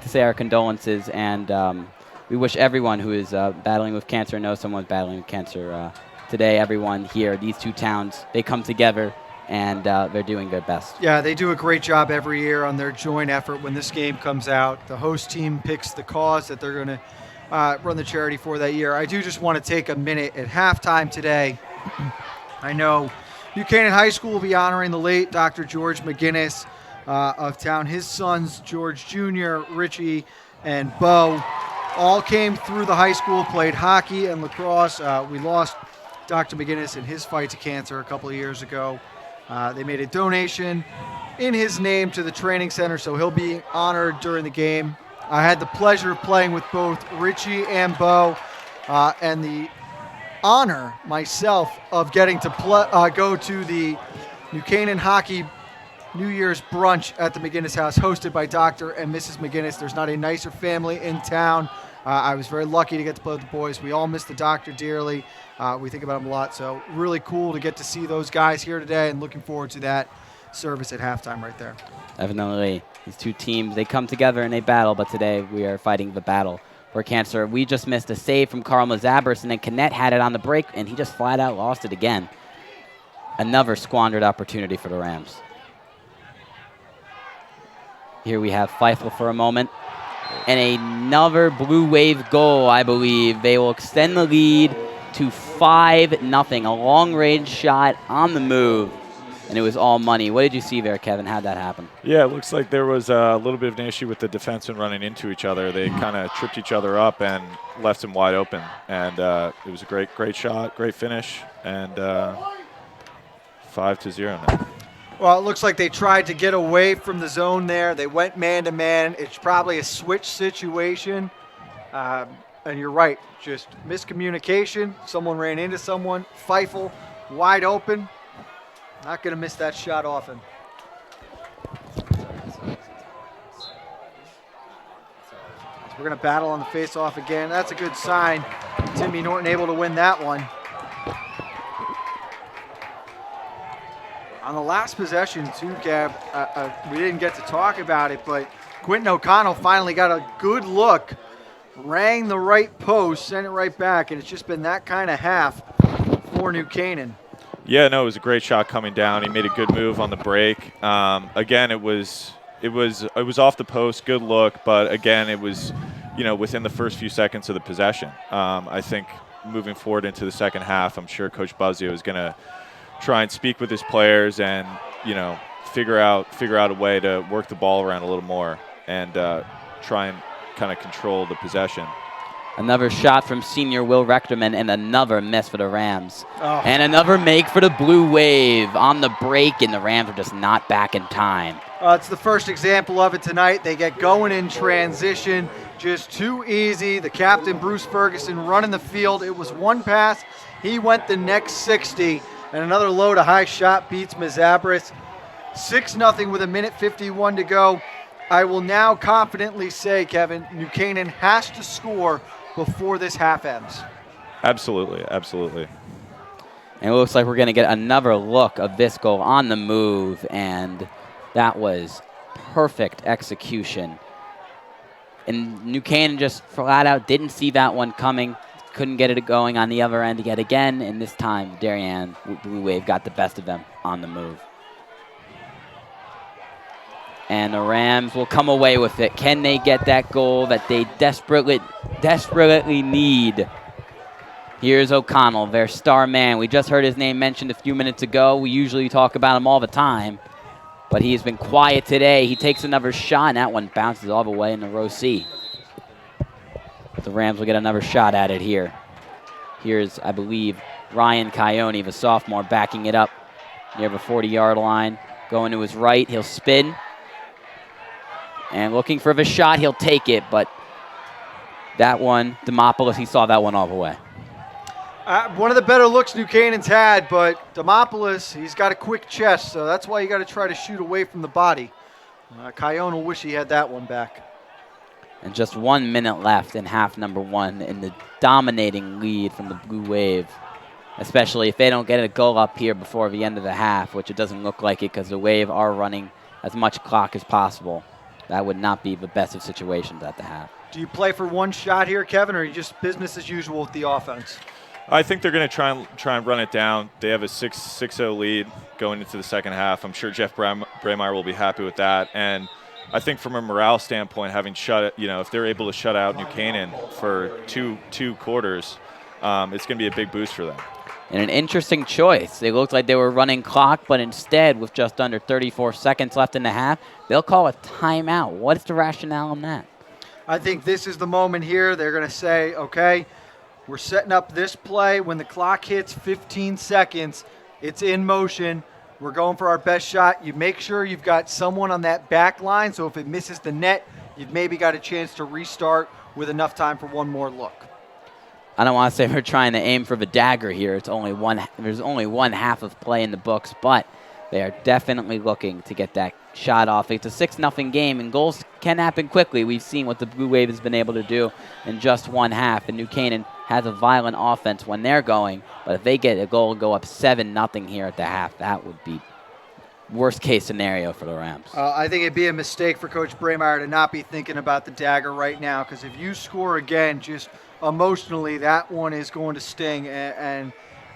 to say our condolences, and we wish everyone who is battling with cancer, knows someone's battling with cancer, today, everyone here, these two towns, they come together and they're doing their best. Yeah, they do a great job every year on their joint effort when this game comes out. The host team picks the cause that they're going to run the charity for that year. I do just want to take a minute at halftime today. I know New Canaan High School will be honoring the late Dr. George McGinnis of town. His sons, George Jr., Richie, and Bo, all came through the high school, played hockey and lacrosse. We lost Dr. McGinnis in his fight to cancer a couple of years ago. They made a donation in his name to the training center, so he'll be honored during the game. I had the pleasure of playing with both Richie and Bo, and the honor myself of getting to go to the New Canaan Hockey New Year's brunch at the McGinnis house, hosted by Dr. and Mrs. McGinnis. There's not a nicer family in town. I was very lucky to get to play with the boys. We all miss the doctor dearly. We think about him a lot, so really cool to get to see those guys here today, and looking forward to that service at halftime right there. Definitely. These two teams, they come together and they battle, but today we are fighting the battle for cancer. We just missed a save from Carl Mazabris, and then Canet had it on the break, and he just flat out lost it again. Another squandered opportunity for the Rams. Here we have Feifel for a moment. And another Blue Wave goal, I believe. They will extend the lead to 5-0. A long-range shot on the move, and it was all money. What did you see there, Kevin? How'd that happen? Yeah, it looks like there was a little bit of an issue with the defensemen running into each other. They kind of tripped each other up and left them wide open. And it was a great shot, great finish, and 5-0 now. Well, it looks like they tried to get away from the zone there. They went man-to-man. It's probably a switch situation. And you're right, just miscommunication. Someone ran into someone. Feifel, wide open. Not going to miss that shot often. We're going to battle on the face-off again. That's a good sign. Timmy Norton able to win that one. On the last possession, too, Gab, we didn't get to talk about it, but Quentin O'Connell finally got a good look, rang the right post, sent it right back, and it's just been that kind of half for New Canaan. Yeah, no, it was a great shot coming down. He made a good move on the break. Again, it was off the post, good look, but again, it was, within the first few seconds of the possession. I think moving forward into the second half, I'm sure Coach Buzzio is going to try and speak with his players and, figure out a way to work the ball around a little more and try and kind of control the possession. Another shot from senior Will Rechterman and another miss for the Rams. Oh. And another make for the Blue Wave on the break, and the Rams are just not back in time. It's the first example of it tonight. They get going in transition, just too easy. The captain, Bruce Ferguson, running the field. It was one pass. He went the next 60, and another low to high shot beats Mazabris. 6-0 with 1:51 to go. I will now confidently say, Kevin, New Canaan has to score before this half ends. Absolutely. And it looks like we're going to get another look of this goal on the move, and that was perfect execution. And New Canaan just flat out didn't see that one coming, couldn't get it going on the other end yet again, and this time Darien Blue Wave got the best of them on the move. And the Rams will come away with it. Can they get that goal that they desperately need? Here's O'Connell, their star man. We just heard his name mentioned a few minutes ago. We usually talk about him all the time, but he has been quiet today. He takes another shot, and that one bounces all the way in the row C. The Rams will get another shot at it here. Here's, I believe, Ryan Coyote, the sophomore, backing it up near the 40-yard line. Going to his right, he'll spin. And looking for the shot, he'll take it, but that one, Demopoulos, he saw that one all the way. One of the better looks New Canaan's had, but Demopoulos, he's got a quick chest, so that's why you got to try to shoot away from the body. Coyote will wish he had that one back. And just 1 minute left in half number one in the dominating lead from the Blue Wave, especially if they don't get a goal up here before the end of the half, which it doesn't look like it because the Wave are running as much clock as possible. That would not be the best of situations at the half. Do you play for one shot here, Kevin, or are you just business as usual with the offense? I think they're going to try and run it down. They have a 6-0 lead going into the second half. I'm sure Jeff Brameyer will be happy with that. And I think from a morale standpoint, having shut it, if they're able to shut out New Canaan for two quarters, it's going to be a big boost for them. And an interesting choice. They looked like they were running clock, but instead, with just under 34 seconds left in the half, they'll call a timeout. What's the rationale on that? I think this is the moment here. They're going to say, okay, we're setting up this play. When the clock hits 15 seconds, it's in motion. We're going for our best shot. You make sure you've got someone on that back line, so if it misses the net, you've maybe got a chance to restart with enough time for one more look. I don't want to say we're trying to aim for the dagger here. There's only one half of play in the books, but they are definitely looking to get that shot off. It's a 6-0 game, and goals can happen quickly. We've seen what the Blue Wave has been able to do in just one half, and New Canaan has a violent offense when they're going, but if they get a goal and go up 7-0 here at the half, that would be worst case scenario for the Rams. I think it'd be a mistake for Coach Braemeier to not be thinking about the dagger right now, because if you score again, just emotionally, that one is going to sting, and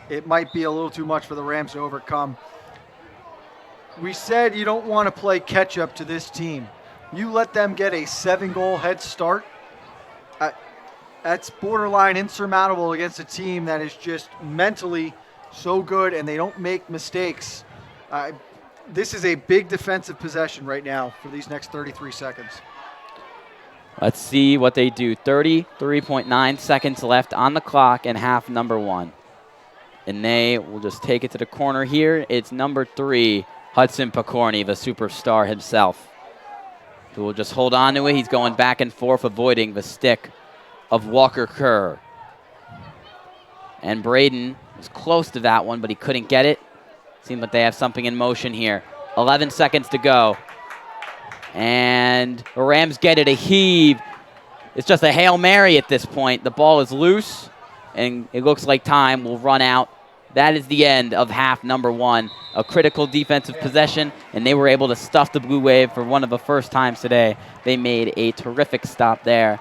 it might be a little too much for the Rams to overcome. We said you don't want to play catch up to this team. You let them get a 7-goal head start. That's borderline insurmountable against a team that is just mentally so good and they don't make mistakes. This is a big defensive possession right now for these next 33 seconds. Let's see what they do. 33.9 seconds left on the clock in half number 1. And they will just take it to the corner here. It's number 3, Hudson Pokorny, the superstar himself, who will just hold on to it. He's going back and forth, avoiding the stick of Walker Kerr. And Braden was close to that one, but he couldn't get it. Seems like they have something in motion here. 11 seconds to go. And the Rams get it, a heave. It's just a Hail Mary at this point. The ball is loose, and it looks like time will run out. That is the end of half number 1. A critical defensive possession, and they were able to stuff the Blue Wave for one of the first times today. They made a terrific stop there,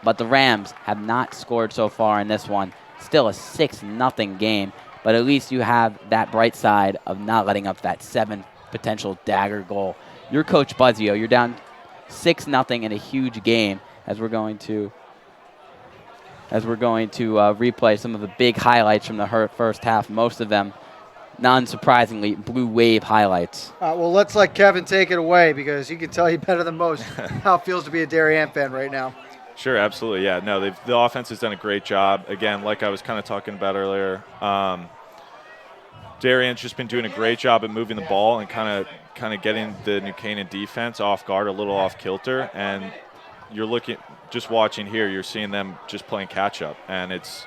but the Rams have not scored so far in this one. Still a 6-0 game, but at least you have that bright side of not letting up that 7 potential dagger goal. You're Coach Buzzio. You're down 6-0 in a huge game, as we're going to replay some of the big highlights from the first half. Most of them, non-surprisingly, Blue Wave highlights. Well, let's let Kevin take it away, because he can tell you better than most how it feels to be a Darien fan right now. Sure, absolutely. Yeah, no, the offense has done a great job. Again, like I was kind of talking about earlier, Darien's just been doing a great job at moving the ball and kind of getting the New Canaan defense off guard, a little off kilter. And you're just watching here, you're seeing them just playing catch up, and it's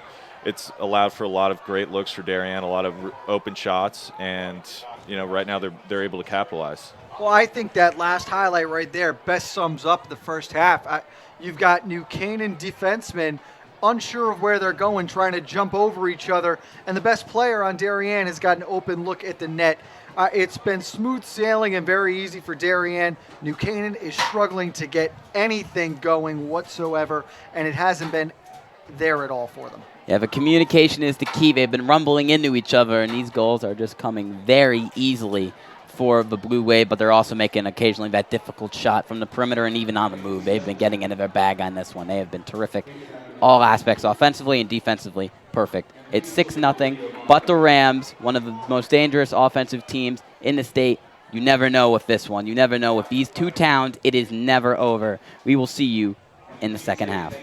allowed for a lot of great looks for Darien, a lot of open shots, and right now they're able to capitalize. Well, I think that last highlight right there best sums up the first half. You've got New Canaan defensemen unsure of where they're going, trying to jump over each other, and the best player on Darien has got an open look at the net. It's been smooth sailing and very easy for Darien. New Canaan is struggling to get anything going whatsoever, and it hasn't been there at all for them. Yeah, the communication is the key. They've been rumbling into each other, and these goals are just coming very easily for the Blue Wave, but they're also making occasionally that difficult shot from the perimeter and even on the move. They've been getting into their bag on this one. They have been terrific. All aspects, offensively and defensively, perfect. It's 6-0, but the Rams, one of the most dangerous offensive teams in the state, you never know with this one. You never know with these two towns. It is never over. We will see you in the second half.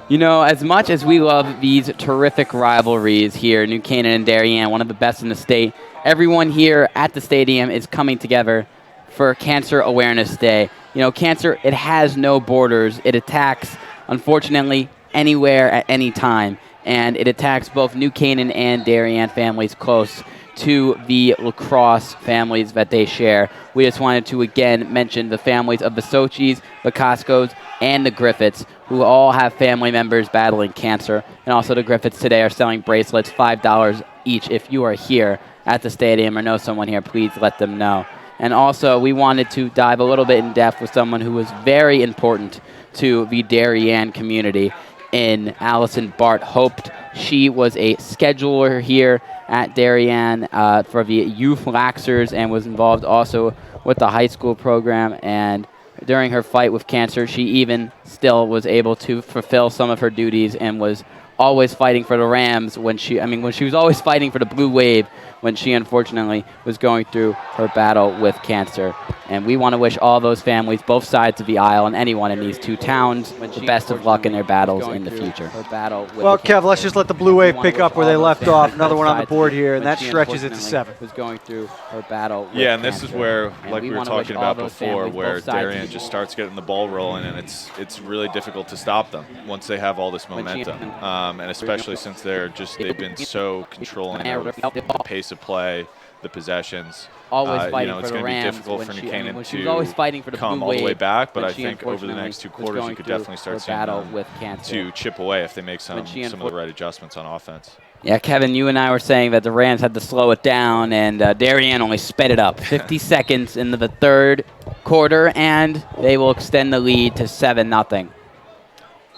You know, as much as we love these terrific rivalries here, New Canaan and Darien, one of the best in the state, everyone here at the stadium is coming together for Cancer Awareness Day. You know, cancer, it has no borders. It attacks, unfortunately, anywhere at any time. And it attacks both New Canaan and Darien families close to the Lacrosse families that they share. We just wanted to again mention the families of the Sochis, the Costcos, and the Griffiths, who all have family members battling cancer. And also the Griffiths today are selling bracelets, $5 each. If you are here at the stadium or know someone here, please let them know. And also, we wanted to dive a little bit in depth with someone who was very important to the Darien community in Allison Bart Hoped. She was a scheduler here at Darien for the youth laxers and was involved also with the high school program. And during her fight with cancer, she even still was able to fulfill some of her duties and was always fighting for the Rams when she was always fighting for the Blue Wave when she unfortunately was going through her battle with cancer. And we want to wish all those families, both sides of the aisle, and anyone in these two towns, the best of luck in their battles in the future. Well, Kev, let's just let the Blue Wave pick up where they left off. Another one on the board here, and that stretches it to 7. Was going through her battle. Yeah, and this is where, like we were talking about before, where Darien just starts getting the ball rolling, and it's really difficult to stop them once they have all this momentum. And especially since they've been so controlling of the pace of play, the possessions. Always fighting it's for the going to be Rams difficult for New Canaan to always fighting for the come Blue all the way Wave, back, but I think over the next 2 quarters you could definitely start seeing them to chip away if they make some of the right adjustments on offense. Yeah, Kevin, you and I were saying that the Rams had to slow it down, and Darien only sped it up. 50 seconds into the third quarter, and they will extend the lead to 7-0.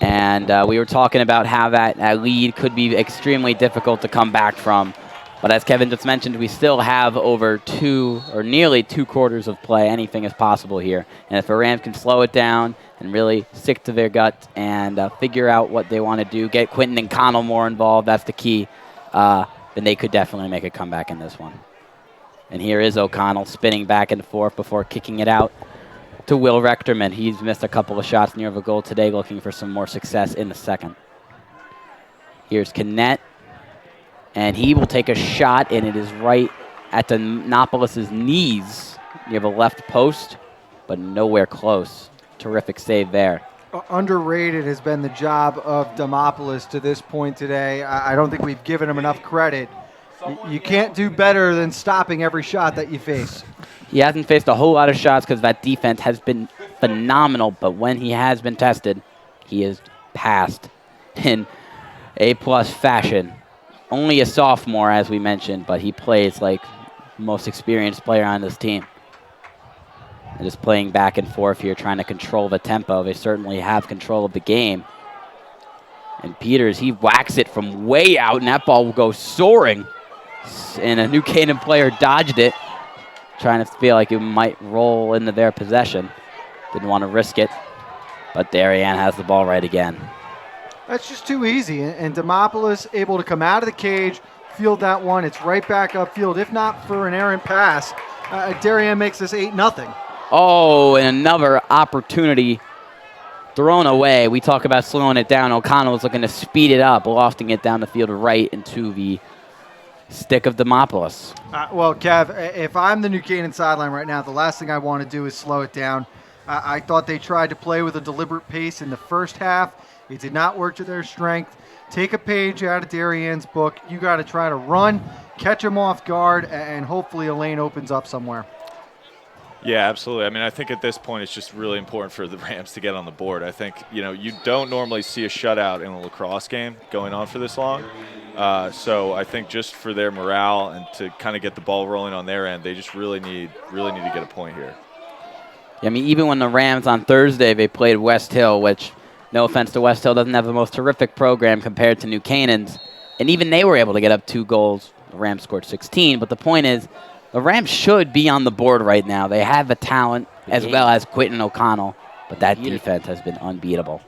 And we were talking about how that lead could be extremely difficult to come back from. But as Kevin just mentioned, we still have over nearly 2 quarters of play. Anything is possible here. And if the Rams can slow it down and really stick to their guts and figure out what they want to do, get Quinton and Connell more involved, that's the key, then they could definitely make a comeback in this one. And here is O'Connell spinning back and forth before kicking it out to Will Rechterman. He's missed a couple of shots near the goal today, looking for some more success in the second. Here's Kinnett. And he will take a shot, and it is right at Demopolis' knees near the left post, but nowhere close. Terrific save there. Underrated has been the job of Demopolis to this point today. I don't think we've given him enough credit. You can't do better than stopping every shot that you face. He hasn't faced a whole lot of shots because that defense has been phenomenal, but when he has been tested, he has passed in A-plus fashion. Only a sophomore, as we mentioned, but he plays like the most experienced player on this team. And just playing back and forth here, trying to control the tempo. They certainly have control of the game. And Peters, he whacks it from way out, and that ball will go soaring. And a New Canaan player dodged it, trying to feel like it might roll into their possession. Didn't want to risk it, but Darien has the ball right again. That's just too easy, and Demopolis able to come out of the cage, field that one. It's right back upfield. If not for an errant pass, Darien makes this 8-0. Oh, and another opportunity thrown away. We talk about slowing it down. O'Connell is looking to speed it up, lofting it down the field right into the stick of Demopolis. Well, Kev, if I'm the New Canaan sideline right now, the last thing I want to do is slow it down. I thought they tried to play with a deliberate pace in the first half. It did not work to their strength. Take a page out of Darien's book. You got to try to run, catch them off guard, and hopefully a lane opens up somewhere. Yeah, absolutely. I mean, I think at this point it's just really important for the Rams to get on the board. I think, you don't normally see a shutout in a lacrosse game going on for this long. So I think just for their morale and to kind of get the ball rolling on their end, they just really need to get a point here. Yeah, I mean, even when the Rams on Thursday, they played West Hill, which, no offense to West Hill, doesn't have the most terrific program compared to New Canaan's. And even they were able to get up 2 goals. The Rams scored 16. But the point is, the Rams should be on the board right now. They have the talent as well as Quinton O'Connell. But that defense has been unbeatable.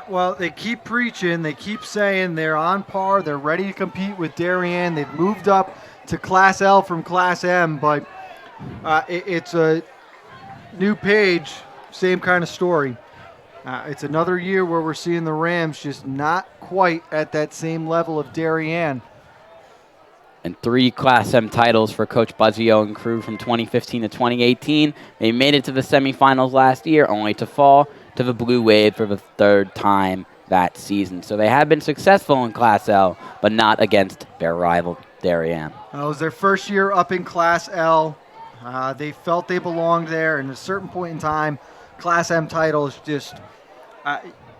Well, they keep preaching. They keep saying they're on par. They're ready to compete with Darien. They've moved up to Class L from Class M. But it's a new page, same kind of story. It's another year where we're seeing the Rams just not quite at that same level of Darien. And 3 Class M titles for Coach Buzzio and crew from 2015 to 2018. They made it to the semifinals last year, only to fall to the Blue Wave for the 3rd time that season. So they have been successful in Class L, but not against their rival, Darien. It was their first year up in Class L. They felt they belonged there, and at a certain point in time, Class M titles just,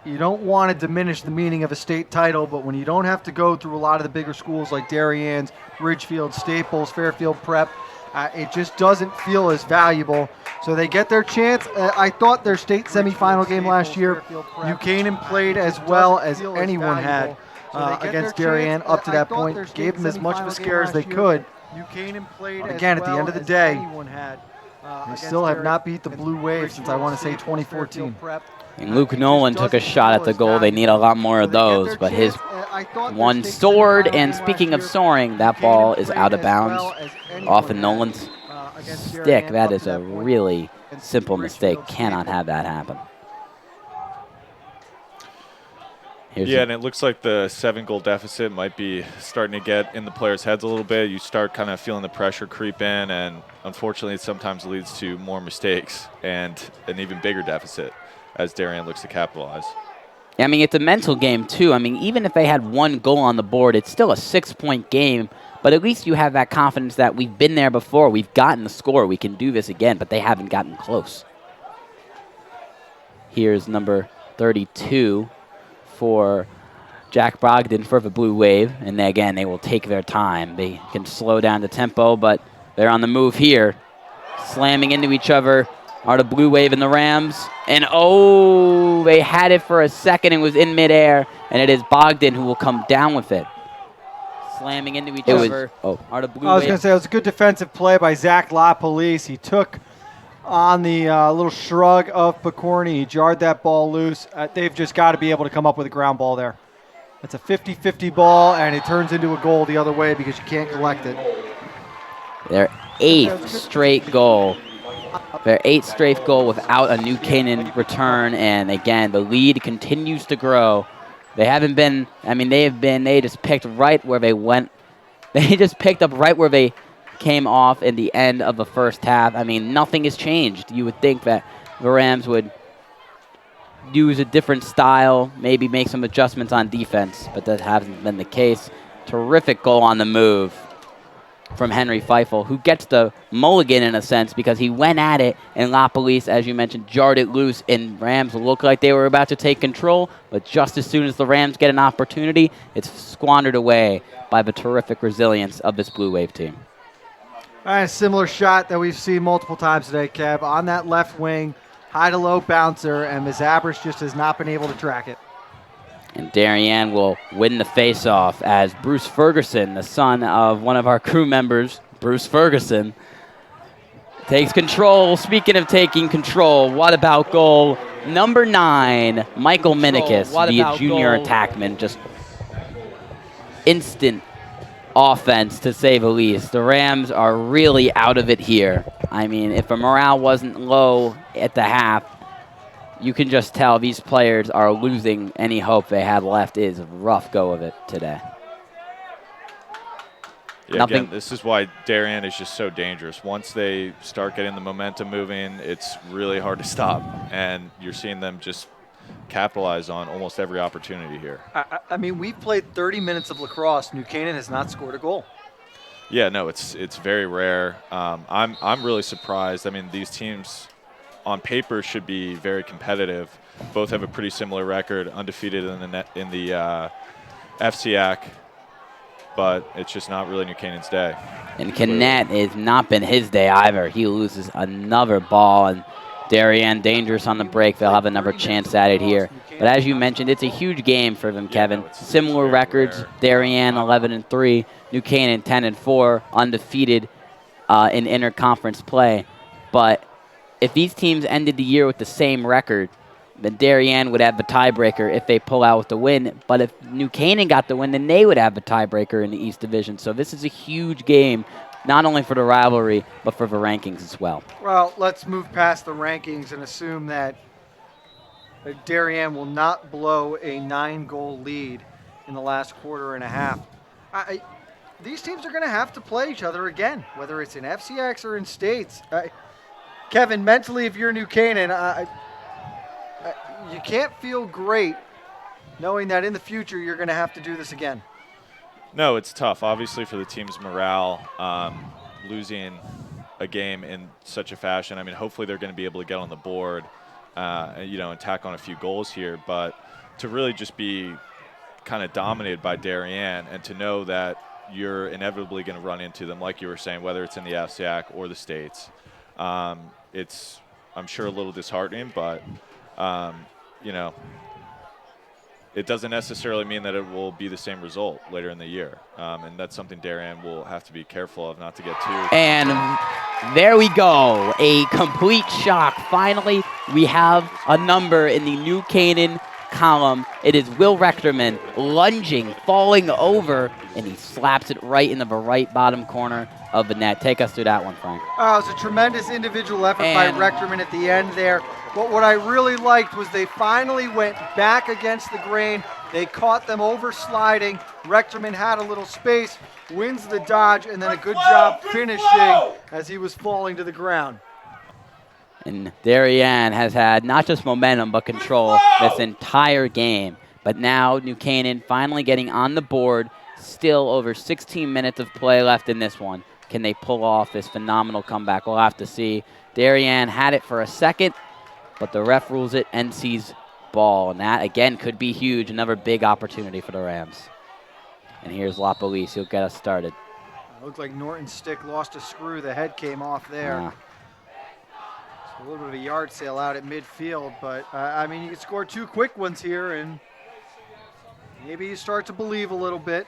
you don't want to diminish the meaning of a state title, but when you don't have to go through a lot of the bigger schools like Darien's, Ridgefield, Staples, Fairfield Prep, it just doesn't feel as valuable. So they get their chance. I thought their state semifinal game last year, New Canaan played as well as anyone had against Darien up to that point. Gave them as much of a scare as they could. But again, at the end of the day, they still have not beat the Blue Wave since I want to say 2014. And Luke Nolan took a shot at the goal. They need a lot more of those, but his one soared, and speaking of soaring, that ball is out of bounds off of Nolan's stick. That is a really simple mistake. Cannot have that happen. Yeah, and it looks like the 7-goal deficit might be starting to get in the players' heads a little bit. You start kind of feeling the pressure creep in, and unfortunately it sometimes leads to more mistakes and an even bigger deficit as Darien looks to capitalize. I mean, it's a mental game, too. I mean, even if they had 1 goal on the board, it's still a 6-point game, but at least you have that confidence that we've been there before. We've gotten the score. We can do this again, but they haven't gotten close. Here's number 32 for Jack Brogdon for the Blue Wave, and again, they will take their time. They can slow down the tempo, but they're on the move here. Slamming into each other are the Blue Wave and the Rams. And oh, they had it for a second and was in midair, and it is Bogdan who will come down with it. Slamming into each other are the Blue Wave. I was going to say it was a good defensive play by Zach LaPolice. He took on the little shrug of Picorni. He jarred that ball loose. They've just got to be able to come up with a ground ball there. It's a 50-50 ball, and it turns into a goal the other way because you can't collect it. Their 8th straight goal. Their 8th straight goal without a New Canaan return, and again, the lead continues to grow. They haven't been, I mean, they just picked right where they went. They just picked up right where they came off in the end of the first half. I mean, nothing has changed. You would think that the Rams would use a different style, maybe make some adjustments on defense, but that hasn't been the case. Terrific goal on the move from Henry Feifel, who gets the mulligan in a sense because he went at it, and LaPolice, as you mentioned, jarred it loose, and Rams looked like they were about to take control, but just as soon as the Rams get an opportunity, it's squandered away by the terrific resilience of this Blue Wave team. A similar shot that we've seen multiple times today, Kev, on that left wing, high-to-low bouncer, and Zabris just has not been able to track it. And Darien will win the face-off as Bruce Ferguson, the son of one of our crew members, Bruce Ferguson, takes control. Speaking of taking control, what about goal number 9, Michael Minikis, the junior attackman, just instant offense, to say the least. The Rams are really out of it here. I mean, if the morale wasn't low at the half, you can just tell these players are losing any hope they have left. It is a rough go of it today. Yeah, again, this is why Darien is just so dangerous. Once they start getting the momentum moving, it's really hard to stop. And you're seeing them just capitalize on almost every opportunity here. I mean, we've played 30 minutes of lacrosse. New Canaan has not scored a goal. Yeah, no, it's very rare. I'm really surprised. I mean, these teams on paper should be very competitive. Both have a pretty similar record, undefeated in the FCIAC, but it's just not really New Canaan's day. And Canaan has not been his day either. He loses another ball, and Darien dangerous on the break. They'll have another chance at it here. But as you mentioned, it's a huge game for them, Kevin. Similar records: Darien 11-3, New Canaan 10-4, undefeated in interconference play. But if these teams ended the year with the same record, then Darien would have the tiebreaker if they pull out with the win. But if New Canaan got the win, then they would have the tiebreaker in the East Division. So this is a huge game, not only for the rivalry, but for the rankings as well. Well, let's move past the rankings and assume that Darien will not blow a 9-goal lead in the last quarter and a half. These teams are going to have to play each other again, whether it's in FCIACs or in states. Kevin, mentally, if you're New Canaan, you can't feel great knowing that in the future you're going to have to do this again. No, it's tough. Obviously, for the team's morale, losing a game in such a fashion. I mean, hopefully they're going to be able to get on the board, and tack on a few goals here. But to really just be kind of dominated by Darien and to know that you're inevitably going to run into them, like you were saying, whether it's in the FCIAC or the States, it's, I'm sure, a little disheartening, but, it doesn't necessarily mean that it will be the same result later in the year. And that's something Darien will have to be careful of not to get too. And there we go. A complete shock. Finally, we have a number in the New Canaan column. It is Will Rechterman lunging, falling over, and he slaps it right in the right bottom corner of the net. Take us through that one, Frank. It was a tremendous individual effort by Rechterman at the end there. But what I really liked was they finally went back against the grain. They caught them over sliding. Rechterman had a little space, wins the dodge, and then a good job finishing as he was falling to the ground. And Darien has had not just momentum but control this entire game. But now New Canaan finally getting on the board. Still over 16 minutes of play left in this one. Can they pull off this phenomenal comeback? We'll have to see. Darien had it for a second, but the ref rules it NC's ball. And that, again, could be huge. Another big opportunity for the Rams. And here's LaPolice. He'll get us started. Looked like Norton's stick lost a screw. The head came off there. A little bit of a yard sale out at midfield, but you can score 2 quick ones here, and maybe you start to believe a little bit.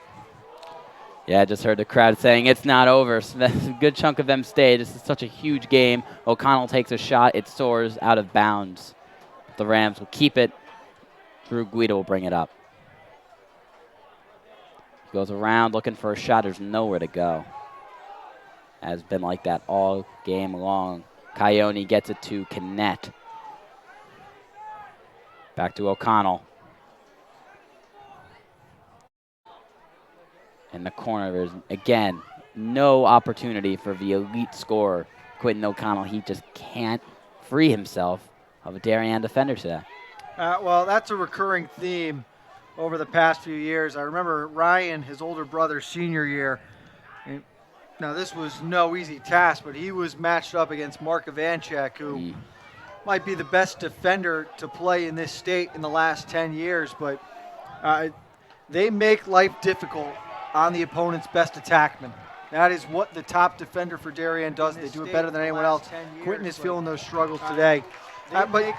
Yeah, I just heard the crowd saying it's not over. So a good chunk of them stayed. This is such a huge game. O'Connell takes a shot. It soars out of bounds. The Rams will keep it. Drew Guida will bring it up. Goes around looking for a shot. There's nowhere to go. Has been like that all game long. Coyote gets it to Connett. Back to O'Connell. In the corner, there's, again, no opportunity for the elite scorer, Quentin O'Connell. He just can't free himself of a Darien defender today. Well, that's a recurring theme over the past few years. I remember Ryan, his older brother, senior year. Now, this was no easy task, but he was matched up against Mark Ivanchek, who might be the best defender to play in this state in the last 10 years. But they make life difficult on the opponent's best attackman. That is what the top defender for Darien does. They do it better than anyone else. Quentin is feeling those struggles today. But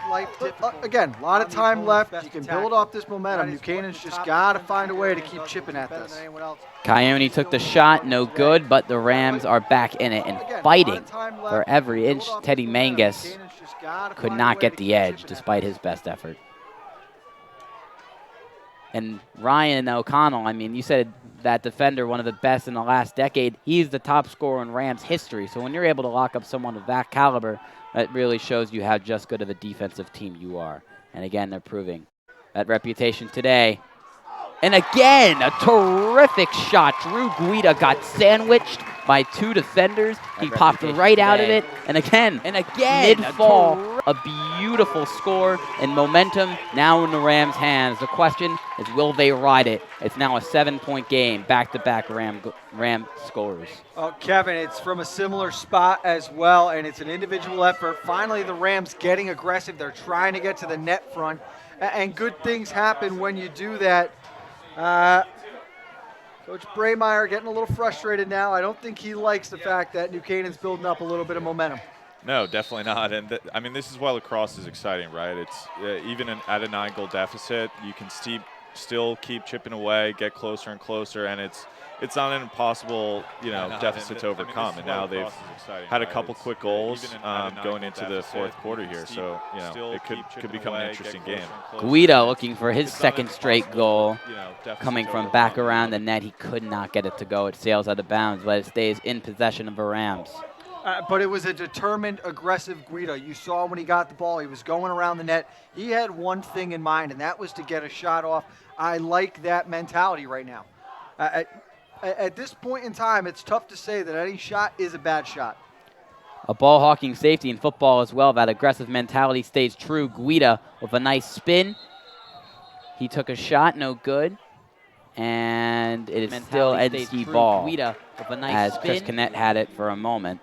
again, a lot of time left. You can build off this momentum. New Canaan's just got to find a way to keep chipping at this. Coyote took the shot, no good, but the Rams are back in it and fighting for every inch. Teddy Mangus could not get the edge despite his best effort. And Ryan O'Connell, you said that defender, one of the best in the last decade. He's the top scorer in Rams history. So when you're able to lock up someone of that caliber, that really shows you how just good of a defensive team you are. And again, they're proving that reputation today. And again, a terrific shot. Drew Guida got sandwiched by 2 defenders. He popped right out of it. And again, mid-fall, a beautiful score and momentum now in the Rams' hands. The question is, will they ride it? It's now a 7-point game, back-to-back Ram scores. Oh, Kevin, it's from a similar spot as well, and it's an individual effort. Finally, the Rams getting aggressive. They're trying to get to the net front, and good things happen when you do that. Coach Braymeyer getting a little frustrated now. I don't think he likes the fact that New Canaan's building up a little bit of momentum. No, definitely not. And this is why lacrosse is exciting, right? It's even at a 9-goal deficit, you can still keep chipping away, get closer and closer, and it's not an impossible deficit to overcome. And now they've had a couple quick goals going into the fourth quarter here, so it could become an interesting game. Guida looking for his second straight goal, coming from back around the net. He could not get it to go. It sails out of bounds, but it stays in possession of the Rams. But it was a determined, aggressive Guida. You saw when he got the ball, he was going around the net. He had one thing in mind, and that was to get a shot off. I like that mentality right now. At this point in time, it's tough to say that any shot is a bad shot. A ball hawking safety in football as well. That aggressive mentality stays true. Guida with a nice spin. He took a shot, no good. And it is still NC ball. Guida with a nice as spin. Chris Canet had it for a moment,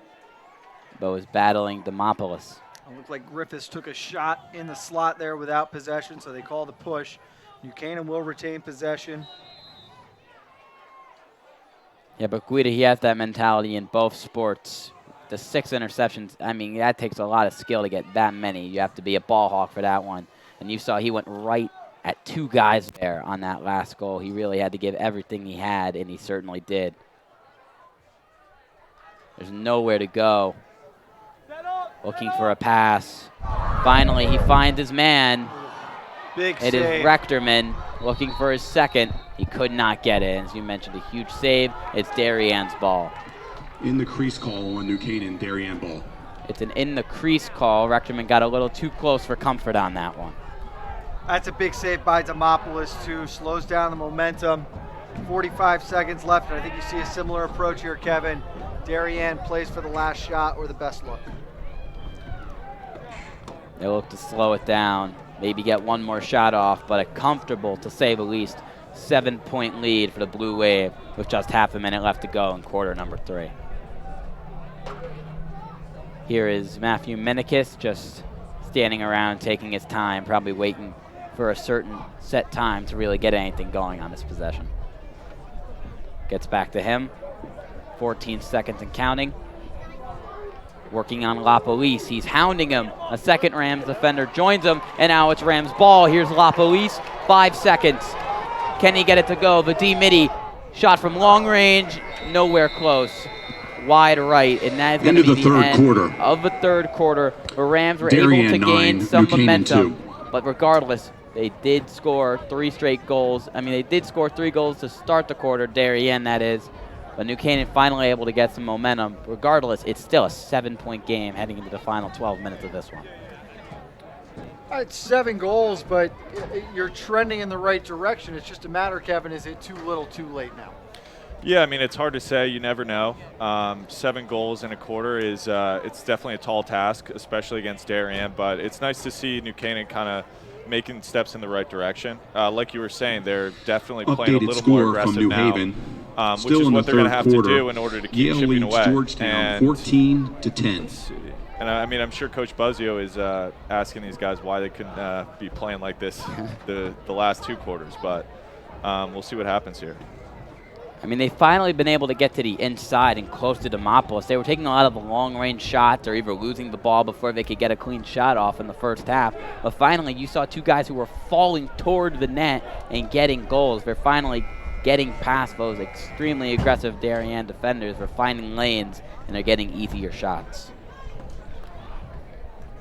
but was battling Demopoulos. It looked like Griffiths took a shot in the slot there without possession, so they call the push. Buchanan will retain possession. Yeah, but Guida, he has that mentality in both sports. The 6 interceptions, I mean, that takes a lot of skill to get that many. You have to be a ball hawk for that one. And you saw he went right at 2 guys there on that last goal. He really had to give everything he had, and he certainly did. There's nowhere to go. Looking for a pass. Finally, he finds his man. Big save. It is Rechterman looking for his second. He could not get it. As you mentioned, a huge save. It's Darien's ball. In the crease call on New Canaan, Darien ball. It's an in the crease call. Rechterman got a little too close for comfort on that one. That's a big save by Demopoulos, too. Slows down the momentum. 45 seconds left, and I think you see a similar approach here, Kevin. Darien plays for the last shot or the best look. They look to slow it down, maybe get one more shot off, but a comfortable, to say the least, 7-point lead for the Blue Wave with just half a minute left to go in quarter number 3. Here is Matthew Menikis just standing around taking his time, probably waiting for a certain set time to really get anything going on this possession. Gets back to him. 14 seconds and counting. Working on LaPolice. He's hounding him. A second Rams defender joins him, and now it's Rams ball. Here's LaPolice. 5 seconds. Can he get it to go? The D-Midi shot from long range, nowhere close. Wide right, and that is going to be the end of the third quarter. The Rams were able to gain some momentum, but regardless, they did score 3 straight goals. I mean, they did score 3 goals to start the quarter, Darien, that is. But New Canaan finally able to get some momentum. Regardless, it's still a 7-point game heading into the final 12 minutes of this one. It's 7 goals, but you're trending in the right direction. It's just a matter, Kevin, is it too little too late now? Yeah, I mean, it's hard to say. You never know. 7 goals in a quarter is it's definitely a tall task, especially against Darien. But it's nice to see New Canaan kind of making steps in the right direction. Like you were saying, they're definitely playing a little more aggressive now, which is what they're going to have to do in order to keep Yale chipping leads away. Georgetown 14-10. And I mean, I'm sure Coach Buzzio is asking these guys why they couldn't be playing like this the last 2 quarters. But we'll see what happens here. I mean, they've finally been able to get to the inside and close to Demopoulos. They were taking a lot of the long-range shots or either losing the ball before they could get a clean shot off in the first half. But finally, you saw 2 guys who were falling toward the net and getting goals. They're finally getting past those extremely aggressive Darien defenders. They're finding lanes, and they're getting easier shots.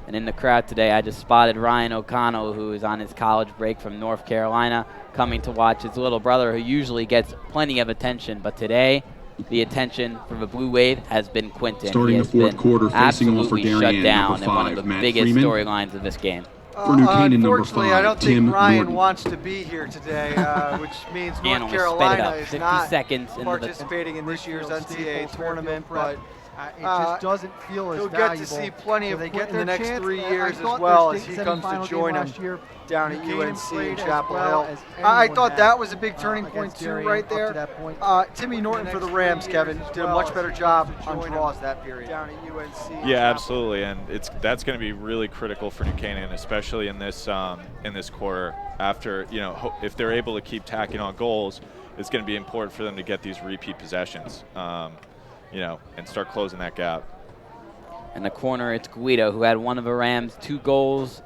And in the crowd today, I just spotted Ryan O'Connell, who is on his college break from North Carolina, coming to watch his little brother, who usually gets plenty of attention. But today, the attention for the Blue Wave has been Quinton. Starting the fourth quarter, facing off for Darien, shut down number 5, in one of the Matt biggest Freeman. storylines of this game. For New Canaan, number Unfortunately, 5, I don't Tim think Ryan Norton. wants to be here today, which means Ian North almost sped it Carolina up. is 50 not seconds into the participating in this year's NCAA tournament, but it just doesn't feel as he'll valuable. get to see plenty of they Quinton get in the their next chance. 3 I years as thought well their as he state comes to semifinal join game him last year, down at Canaan UNC played in as Chapel well Hill. as I anyone thought had, that was a big turning point against too Darien right up to there. that point. Timmy Norton for the Rams, Kevin, did a much better job on draws that period. Down at UNC. Yeah, absolutely, and that's going to be really critical for New Canaan, especially in this quarter. After if they're able to keep tacking on goals, it's going to be important for them to get these repeat possessions, and start closing that gap. In the corner, it's Guido, who had one of the Rams' 2 goals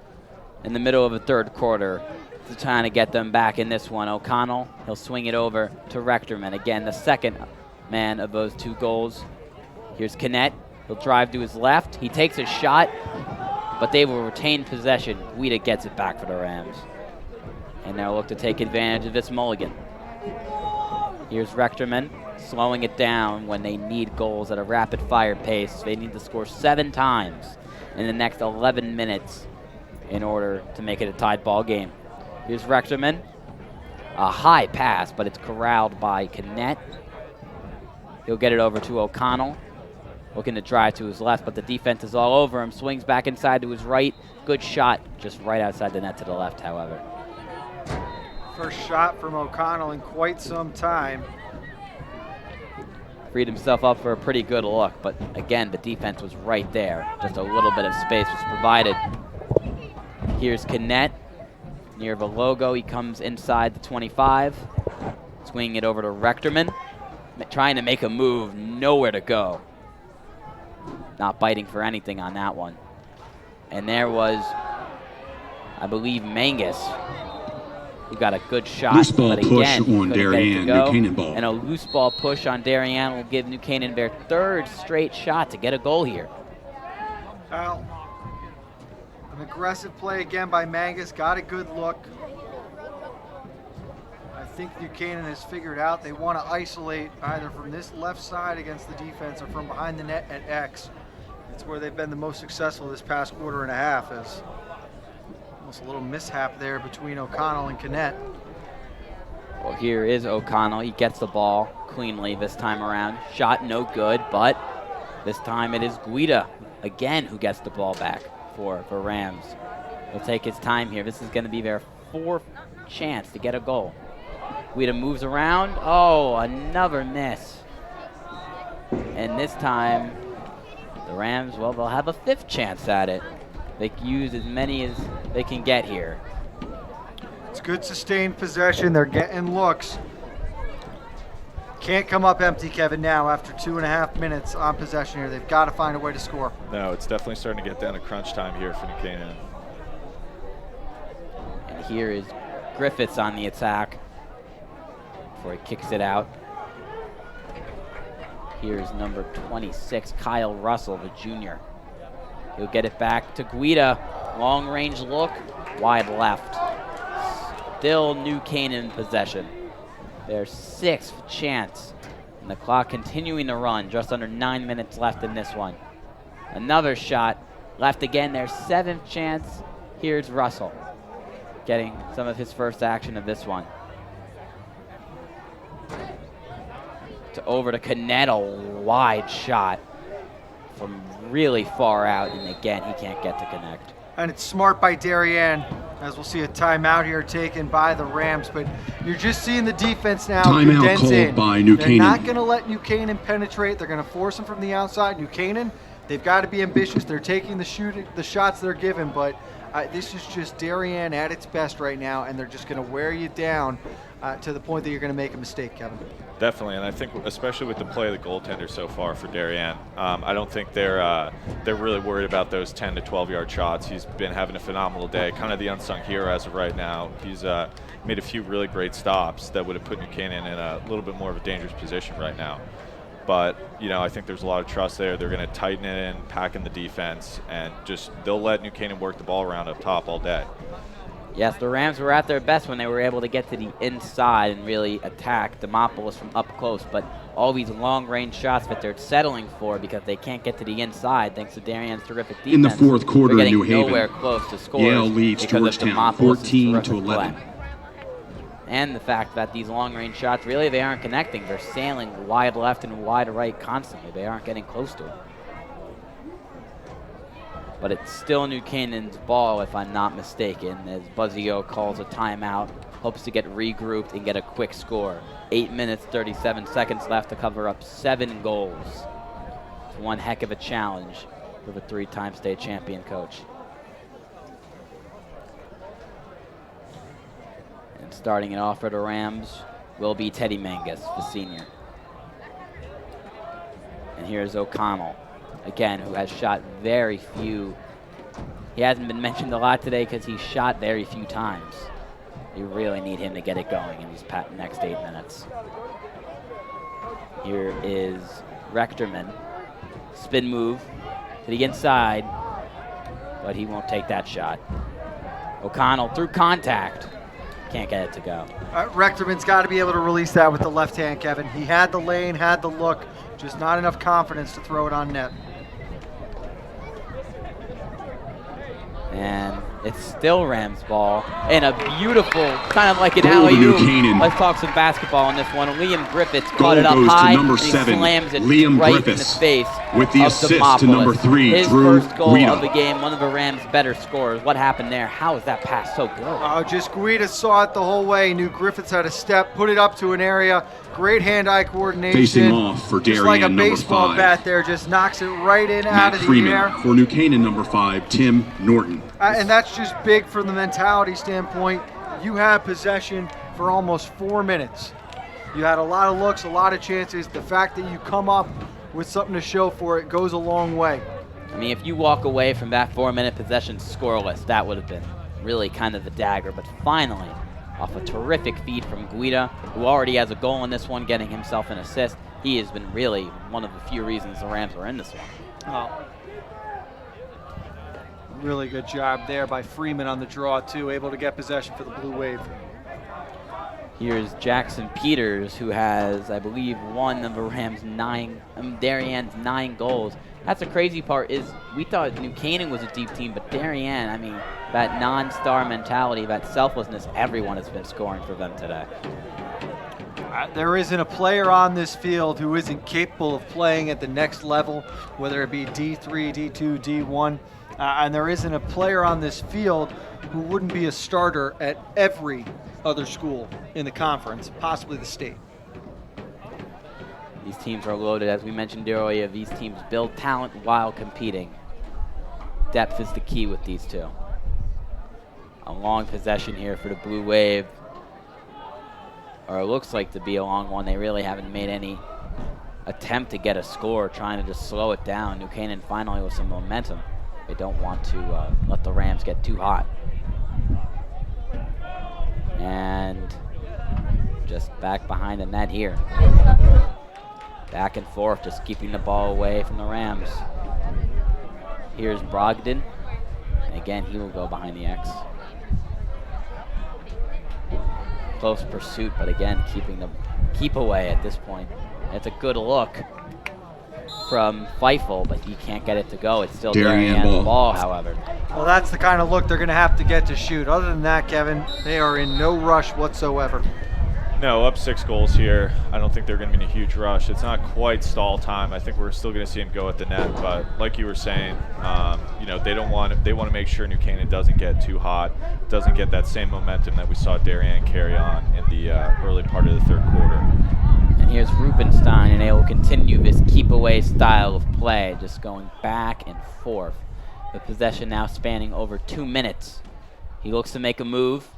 in the middle of the third quarter, to trying to get them back in this one. O'Connell, he'll swing it over to Rechterman. Again, the second man of those 2 goals. Here's Canet. He'll drive to his left. He takes a shot, but they will retain possession. Guido gets it back for the Rams. And they'll look to take advantage of this mulligan. Here's Rechterman. slowing it down when they need goals at a rapid-fire pace. They need to score 7 times in the next 11 minutes in order to make it a tied ball game. Here's Rechterman. A high pass, but it's corralled by Canaan. He'll get it over to O'Connell. Looking to drive to his left, but the defense is all over him. Swings back inside to his right. Good shot, just right outside the net to the left, however. First shot from O'Connell in quite some time. Freed himself up for a pretty good look, but again, the defense was right there. Just a little bit of space was provided. Here's Canaan. Near the logo, he comes inside the 25. Swinging it over to Rechterman. Trying to make a move, nowhere to go. Not biting for anything on that one. And there was, I believe, Mangus, who got a good shot. Loose ball but push again, on Darien, New Canaan ball. And a loose ball push on Darien will give New Canaan their 3rd straight shot to get a goal here. Foul. An aggressive play again by Mangus. Got a good look. I think New Canaan has figured out they want to isolate either from this left side against the defense or from behind the net at X. It's where they've been the most successful this past quarter and a half. Is almost a little mishap there between O'Connell and Canaan. Well, here is O'Connell. He gets the ball cleanly this time around. Shot no good, but this time it is Guida again who gets the ball back for Rams. He'll take his time here. This is going to be their 4th chance to get a goal. Guida moves around. Oh, another miss. And this time, the Rams, well, they'll have a 5th chance at it. They can use as many as they can get here. It's good sustained possession. They're getting looks. Can't come up empty, Kevin, now after 2.5 minutes on possession here. They've got to find a way to score. No, it's definitely starting to get down to crunch time here for New Canaan. And here is Griffiths on the attack before he kicks it out. Here's number 26, Kyle Russell, the junior. He'll get it back to Guida. Long range look, wide left. Still New Canaan possession. Their 6th chance. And the clock continuing to run. Just under 9 minutes left in this one. Another shot. Left again, their 7th chance. Here's Russell getting some of his first action of this one. Over to Canaan, a wide shot from really far out, and again, he can't get to connect. And it's smart by Darien, as we'll see a timeout here taken by the Rams. But you're just seeing the defense now condense in. By New Canaan. They're not going to let New Canaan penetrate. They're going to force them from the outside. New Canaan, they've got to be ambitious. They're taking the shots they're given, but this is just Darien at its best right now, and they're just going to wear you down to the point that you're going to make a mistake, Kevin. Definitely, and I think especially with the play of the goaltender so far for Darien, I don't think they're really worried about those 10 to 12-yard shots. He's been having a phenomenal day, kind of the unsung hero as of right now. He's made a few really great stops that would have put New Canaan in a little bit more of a dangerous position right now. But, you know, I think there's a lot of trust there. They're going to tighten it in, pack in the defense, and just they'll let New Canaan work the ball around up top all day. Yes, the Rams were at their best when they were able to get to the inside and really attack Demopoulos from up close, but all these long-range shots that they're settling for because they can't get to the inside thanks to Darien's terrific defense. In the 4th quarter, they're New Haven, nowhere close to score. Yale leads Georgetown 14 to 11. And the fact that these long-range shots, really, they aren't connecting. They're sailing wide left and wide right constantly. They aren't getting close to it. But it's still New Canaan's ball, if I'm not mistaken, as Buzzio calls a timeout, hopes to get regrouped and get a quick score. 8 minutes, 37 seconds left to cover up 7 goals. It's one heck of a challenge for the 3-time state champion coach. And starting it off for the Rams will be Teddy Mangus, the senior. And here's O'Connell, again, who has shot very few. He hasn't been mentioned a lot today because he's shot very few times. You really need him to get it going in these next 8 minutes. Here is Rechterman. Spin move to the inside, but he won't take that shot. O'Connell through contact. Can't get it to go. Rechterman's got to be able to release that with the left hand, Kevin. He had the lane, had the look, just not enough confidence to throw it on net. And it's still Rams ball. And a beautiful, kind of like an Goal to New alley-oop. Canaan. Let's talk some basketball on this one. Liam Griffiths Goal caught it up goes to high, number and he 7, slams it Liam right Griffiths, in the face with the of assist to Demopoulos. number 3, His Drew first goal Guida. of the game, one of the Rams' better scorers. What happened there? How is that pass so good? Just Guida saw it the whole way. Knew Griffiths had a step, put it up to an area. Great hand-eye coordination. Facing off for just Darien, like a number baseball 5. bat there, just knocks it right in out Matt of the Freeman air. for New Canaan, number 5, Tim Norton. And that's just big from the mentality standpoint. You had possession for almost 4 minutes. You had a lot of looks, a lot of chances. The fact that you come up with something to show for it goes a long way. I mean, if you walk away from that 4-minute possession scoreless, that would have been really kind of the dagger. But finally, off a terrific feed from Guida, who already has a goal in this one, getting himself an assist, he has been really one of the few reasons the Rams were in this one. Oh. Really good job there by Freeman on the draw, too, able to get possession for the Blue Wave. Here's Jackson Peters, who has, I believe, one of the Rams' Darien's 9 goals. That's the crazy part is we thought New Canaan was a deep team, but Darien, I mean, that non-star mentality, that selflessness, everyone has been scoring for them today. There isn't a player on this field who isn't capable of playing at the next level, whether it be D3, D2, D1. And there isn't a player on this field who wouldn't be a starter at every other school in the conference, possibly the state. These teams are loaded. As we mentioned earlier, these teams build talent while competing. Depth is the key with these two. A long possession here for the Blue Wave. Or it looks like to be a long one. They really haven't made any attempt to get a score, trying to just slow it down. New Canaan finally with some momentum. They don't want to let the Rams get too hot. And just back behind the net here. Back and forth, just keeping the ball away from the Rams. Here's Brogdon. And again, he will go behind the X. Close pursuit, but again, keep away at this point. It's a good look from Feifel, but he can't get it to go. It's still Darien on the ball, however. Well, that's the kind of look they're going to have to get to shoot. Other than that, Kevin, they are in no rush whatsoever. No, up 6 goals here. I don't think they're going to be in a huge rush. It's not quite stall time. I think we're still going to see him go at the net. But like you were saying, they want to make sure New Canaan doesn't get too hot, doesn't get that same momentum that we saw Darien carry on in the early part of the third quarter. And here's Rubenstein, and they will continue this keep-away style of play, just going back and forth. The possession now spanning over 2 minutes. He looks to make a move.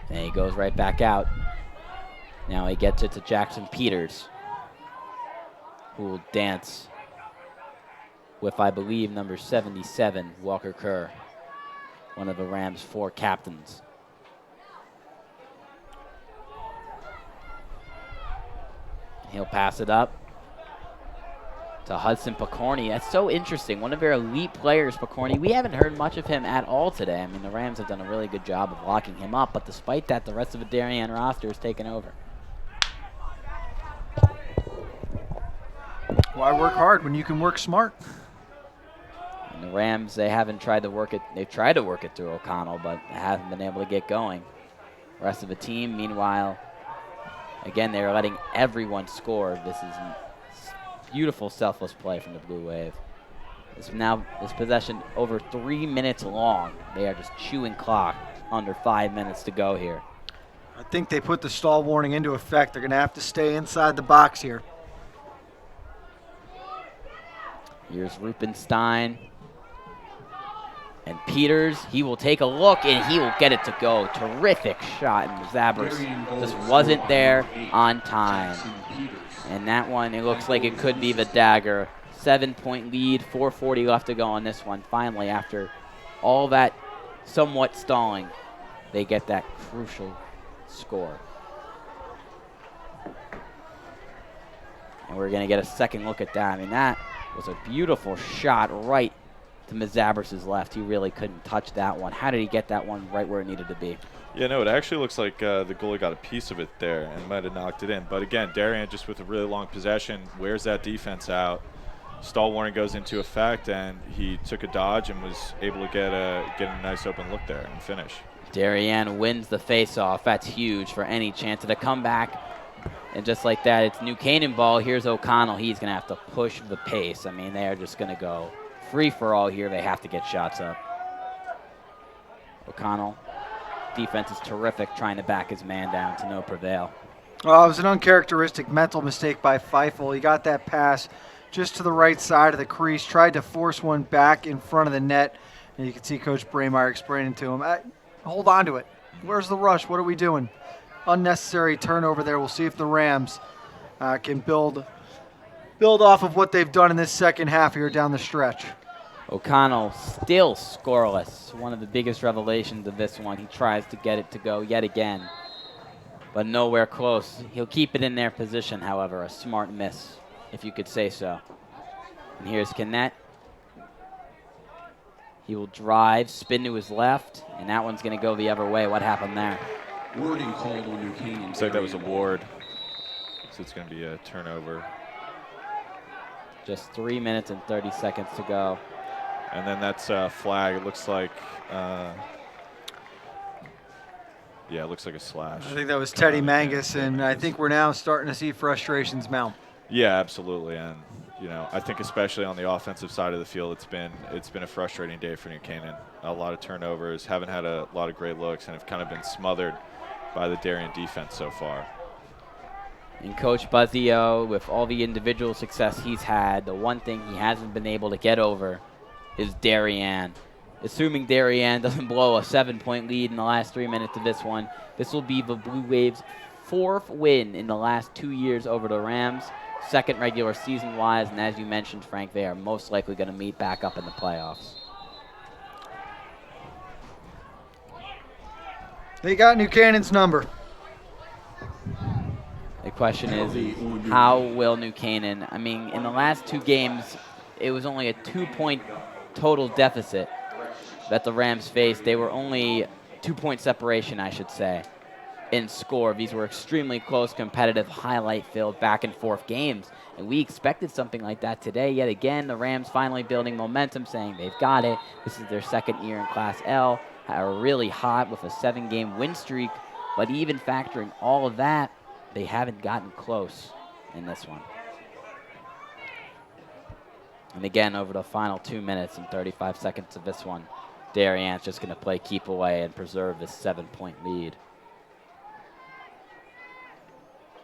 And he goes right back out. Now he gets it to Jackson Peters, who will dance with, I believe, number 77, Walker Kerr, one of the Rams' 4 captains. He'll pass it up to Hudson Picorni. That's so interesting. One of their elite players, Picorni. We haven't heard much of him at all today. I mean, the Rams have done a really good job of locking him up, but despite that, the rest of the Darien roster has taken over. Why work hard when you can work smart? And the Rams, they haven't tried to work it. They've tried to work it through O'Connell, but haven't been able to get going. The rest of the team, meanwhile, again, they're letting everyone score. This is beautiful selfless play from the Blue Wave. This possession over 3 minutes long. They are just chewing clock. Under 5 minutes to go here. I think they put the stall warning into effect. They're going to have to stay inside the box here. Here's Rubenstein. And Peters, he will take a look, and he will get it to go. Terrific shot, and Zabers just wasn't there on time. And that one, it looks like it could be the dagger. 7-point lead, 4:40 left to go on this one. Finally, after all that somewhat stalling, they get that crucial score. And we're going to get a second look at that. I mean, that was a beautiful shot right to Zabers' left. He really couldn't touch that one. How did he get that one right where it needed to be? Yeah, no, it actually looks like the goalie got a piece of it there and might have knocked it in. But again, Darien just with a really long possession wears that defense out. Stall warning goes into effect, and he took a dodge and was able to get a nice open look there and finish. Darien wins the face-off. That's huge for any chance of a comeback. And just like that, it's New Canaan ball. Here's O'Connell. He's going to have to push the pace. I mean, they are just going to go free-for-all here. They have to get shots up. O'Connell, defense is terrific, trying to back his man down to no prevail. Well, it was an uncharacteristic mental mistake by Feifel. He got that pass just to the right side of the crease, tried to force one back in front of the net, and you can see Coach Braemeier explaining to him, hold on to it. Where's the rush? What are we doing? Unnecessary turnover there. We'll see if the Rams can build off of what they've done in this second half here down the stretch. O'Connell still scoreless. One of the biggest revelations of this one. He tries to get it to go yet again, but nowhere close. He'll keep it in their position, however. A smart miss, if you could say so. And here's Canet. He will drive, spin to his left, and that one's going to go the other way. What happened there? Wording called on New Canaan. Looks like that was a ward, so it's going to be a turnover. Just 3 minutes and 30 seconds to go. And then that's a flag. It looks like, yeah, it looks like a slash. I think that was Teddy Mangus, and I think we're now starting to see frustrations mount. Yeah, absolutely. And, you know, I think especially on the offensive side of the field, it's been a frustrating day for New Canaan. A lot of turnovers, haven't had a lot of great looks, and have kind of been smothered by the Darien defense so far. And Coach Buzzio, with all the individual success he's had, the one thing he hasn't been able to get over is Darien. Assuming Darien doesn't blow a 7-point lead in the last 3 minutes of this one, this will be the Blue Waves' 4th win in the last 2 years over the Rams, 2nd regular season-wise, and as you mentioned, Frank, they are most likely going to meet back up in the playoffs. They got New Canaan's number. The question is, how will New Canaan, I mean, in the last 2 games, it was only a 2-point total deficit that the Rams faced. They were only 2-point separation, I should say, in score. These were extremely close, competitive, highlight-filled, back-and-forth games. And we expected something like that today. Yet again, the Rams finally building momentum, saying they've got it. This is their 2nd year in Class L. Are really hot with a 7-game win streak. But even factoring all of that, they haven't gotten close in this one. And again, over the final 2 minutes and 35 seconds of this one, Darien's just going to play keep away and preserve this 7-point lead.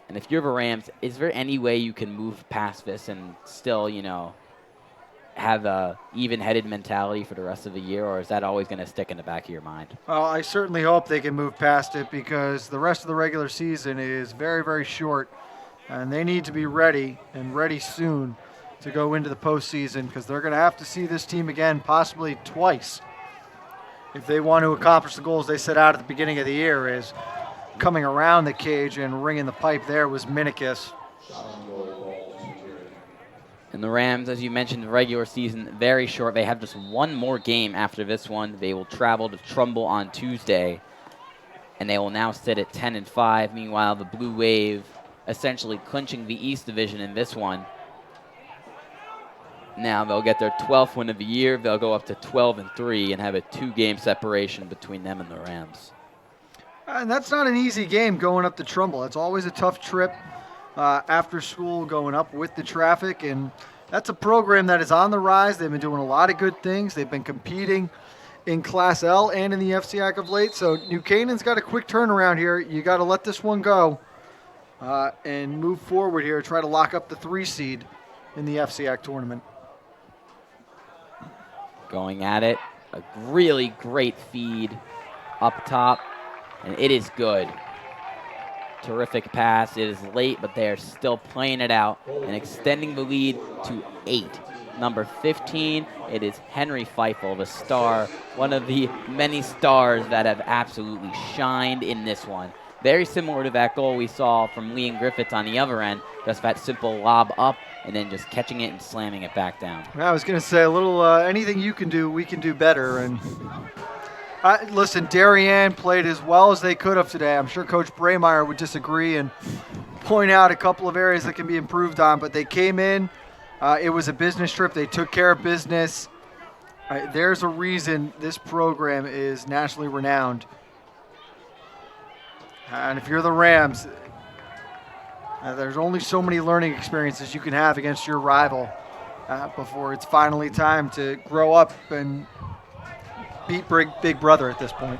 And if you're the Rams, is there any way you can move past this and still, you know, have a even-headed mentality for the rest of the year, or is that always going to stick in the back of your mind? Well, I certainly hope they can move past it, because the rest of the regular season is very, very short, and they need to be ready, and ready soon, to go into the postseason, because they're going to have to see this team again, possibly twice, if they want to accomplish the goals they set out at the beginning of the year. Is coming around the cage and ringing the pipe there was Minikis. And the Rams, as you mentioned, the regular season, very short. They have just one more game after this one. They will travel to Trumbull on Tuesday, and they will now sit at 10-5. Meanwhile, the Blue Wave essentially clinching the East Division in this one. Now they'll get their 12th win of the year. They'll go up to 12-3 and have a 2-game separation between them and the Rams. And that's not an easy game going up to Trumbull. It's always a tough trip after school, going up with the traffic. And that's a program that is on the rise. They've been doing a lot of good things. They've been competing in Class L and in the FCIAC of late. So New Canaan's got a quick turnaround here. You got to let this one go and move forward here. Try to lock up the 3 seed in the FCIAC tournament. Going at it. A really great feed up top. And it is good. Terrific pass. It is late, but they are still playing it out and extending the lead to 8. Number 15, it is Henry Feifel, the star, one of the many stars that have absolutely shined in this one. Very similar to that goal we saw from Liam Griffiths on the other end, just that simple lob up and then just catching it and slamming it back down. I was going to say, a little anything you can do, we can do better. And Listen, Darien played as well as they could have today. I'm sure Coach Braymeyer would disagree and point out a couple of areas that can be improved on, but they came in. It was a business trip. They took care of business. There's a reason this program is nationally renowned. And if you're the Rams, there's only so many learning experiences you can have against your rival before it's finally time to grow up and beat Big Brother at this point.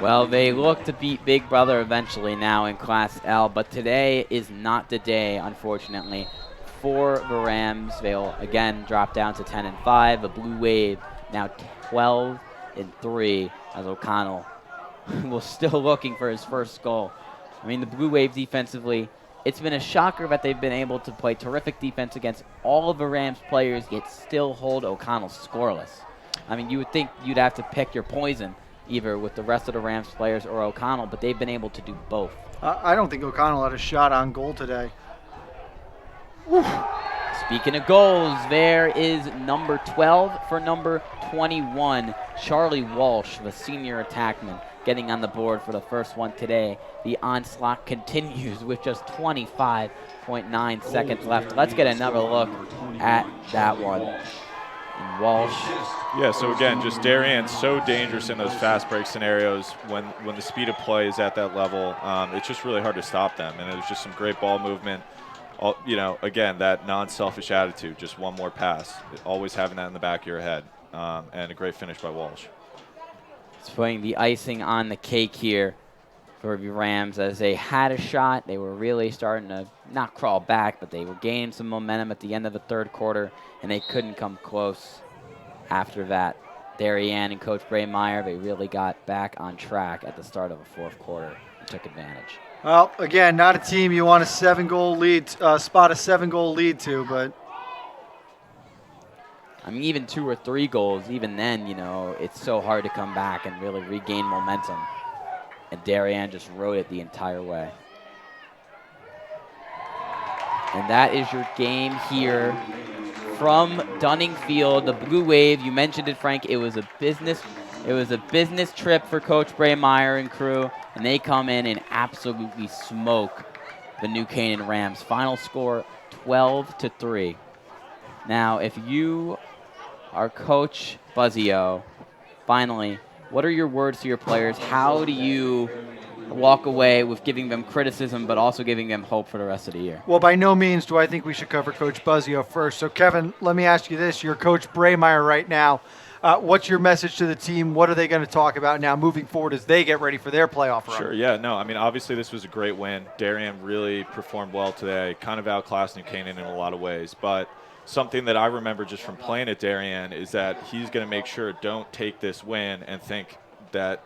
Well, they look to beat Big Brother eventually now in Class L, but today is not the day, unfortunately, for the Rams. They'll again drop down to 10-5. The Blue Wave now 12-3 as O'Connell was still looking for his first goal. I mean, the Blue Wave defensively, it's been a shocker that they've been able to play terrific defense against all of the Rams players, yet still hold O'Connell scoreless. I mean, you would think you'd have to pick your poison, either with the rest of the Rams players or O'Connell, but they've been able to do both. I don't think O'Connell had a shot on goal today. Whew. Speaking of goals, there is number 12 for number 21, Charlie Walsh, the senior attackman, getting on the board for the first one today. The onslaught continues with just 25.9 seconds left. Let's get another look at that one. And Walsh. Yeah, so again, just Darien's so dangerous in those fast break scenarios when the speed of play is at that level. It's just really hard to stop them, and it was just some great ball movement. Again, that non-selfish attitude, just one more pass, always having that in the back of your head, and a great finish by Walsh. It's putting the icing on the cake here for the Rams as they had a shot. They were really starting to not crawl back, but they were gaining some momentum at the end of the third quarter, and they couldn't come close after that. Darien and Coach Braymeyer, they really got back on track at the start of the fourth quarter and took advantage. Well, again, not a team you want a 7-goal lead, spot a 7-goal lead to, but I mean, even 2 or 3 goals, even then, it's so hard to come back and really regain momentum. And Darien just rode it the entire way. And that is your game here from Dunning Field. The Blue Wave, you mentioned it, Frank. It was a business trip for Coach Braymeyer and crew, and they come in and absolutely smoke the New Canaan Rams. Final score 12-3. Now, if you are Coach Buzzio, finally, what are your words to your players? How do you walk away with giving them criticism but also giving them hope for the rest of the year? Well, by no means do I think we should cover Coach Buzzio first. So, Kevin, let me ask you this. You're Coach Braymeyer right now. What's your message to the team? What are they going to talk about now moving forward as they get ready for their playoff run? Sure, yeah. No, I mean, obviously this was a great win. Darien really performed well today, kind of outclassed New Canaan in a lot of ways. But something that I remember just from playing at Darien is that he's going to make sure don't take this win and think that,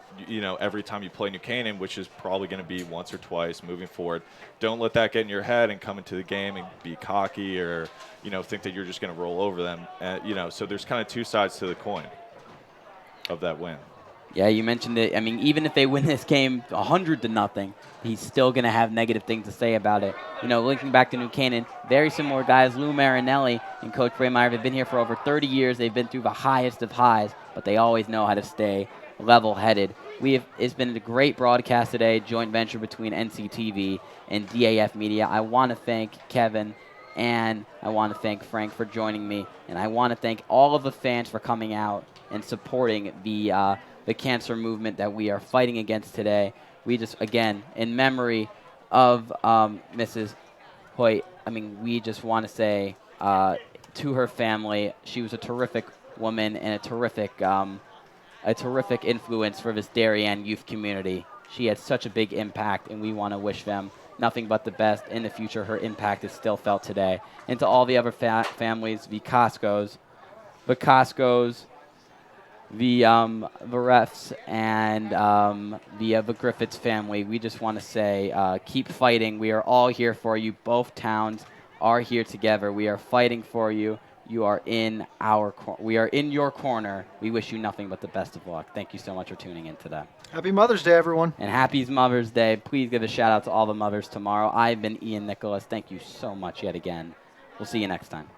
every time you play New Canaan, which is probably going to be once or twice moving forward, don't let that get in your head and come into the game and be cocky or, think that you're just going to roll over them. So there's kind of two sides to the coin of that win. Yeah, you mentioned it. I mean, even if they win this game 100-0, he's still going to have negative things to say about it. Linking back to New Canaan, very similar guys, Lou Marinelli and Coach Braymeyer. They've been here for over 30 years. They've been through the highest of highs, but they always know how to stay level-headed. It's been a great broadcast today, joint venture between NCTV and DAF Media. I want to thank Kevin and I want to thank Frank for joining me, and I want to thank all of the fans for coming out and supporting the cancer movement that we are fighting against today. We just, again, in memory of Mrs. Hoyt, we just want to say to her family, she was a terrific woman and a terrific influence for this Darien youth community. She had such a big impact, and we want to wish them nothing but the best in the future. Her impact is still felt today. And to all the other families, the Costcos, the refs, and the Griffiths family, we just want to say keep fighting. We are all here for you. Both towns are here together. We are fighting for you. You are in we are in your corner. We wish you nothing but the best of luck. Thank you so much for tuning in today. Happy Mother's Day, everyone. And happy Mother's Day. Please give a shout out to all the mothers tomorrow. I've been Ian Nicholas. Thank you so much yet again. We'll see you next time.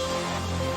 Bye.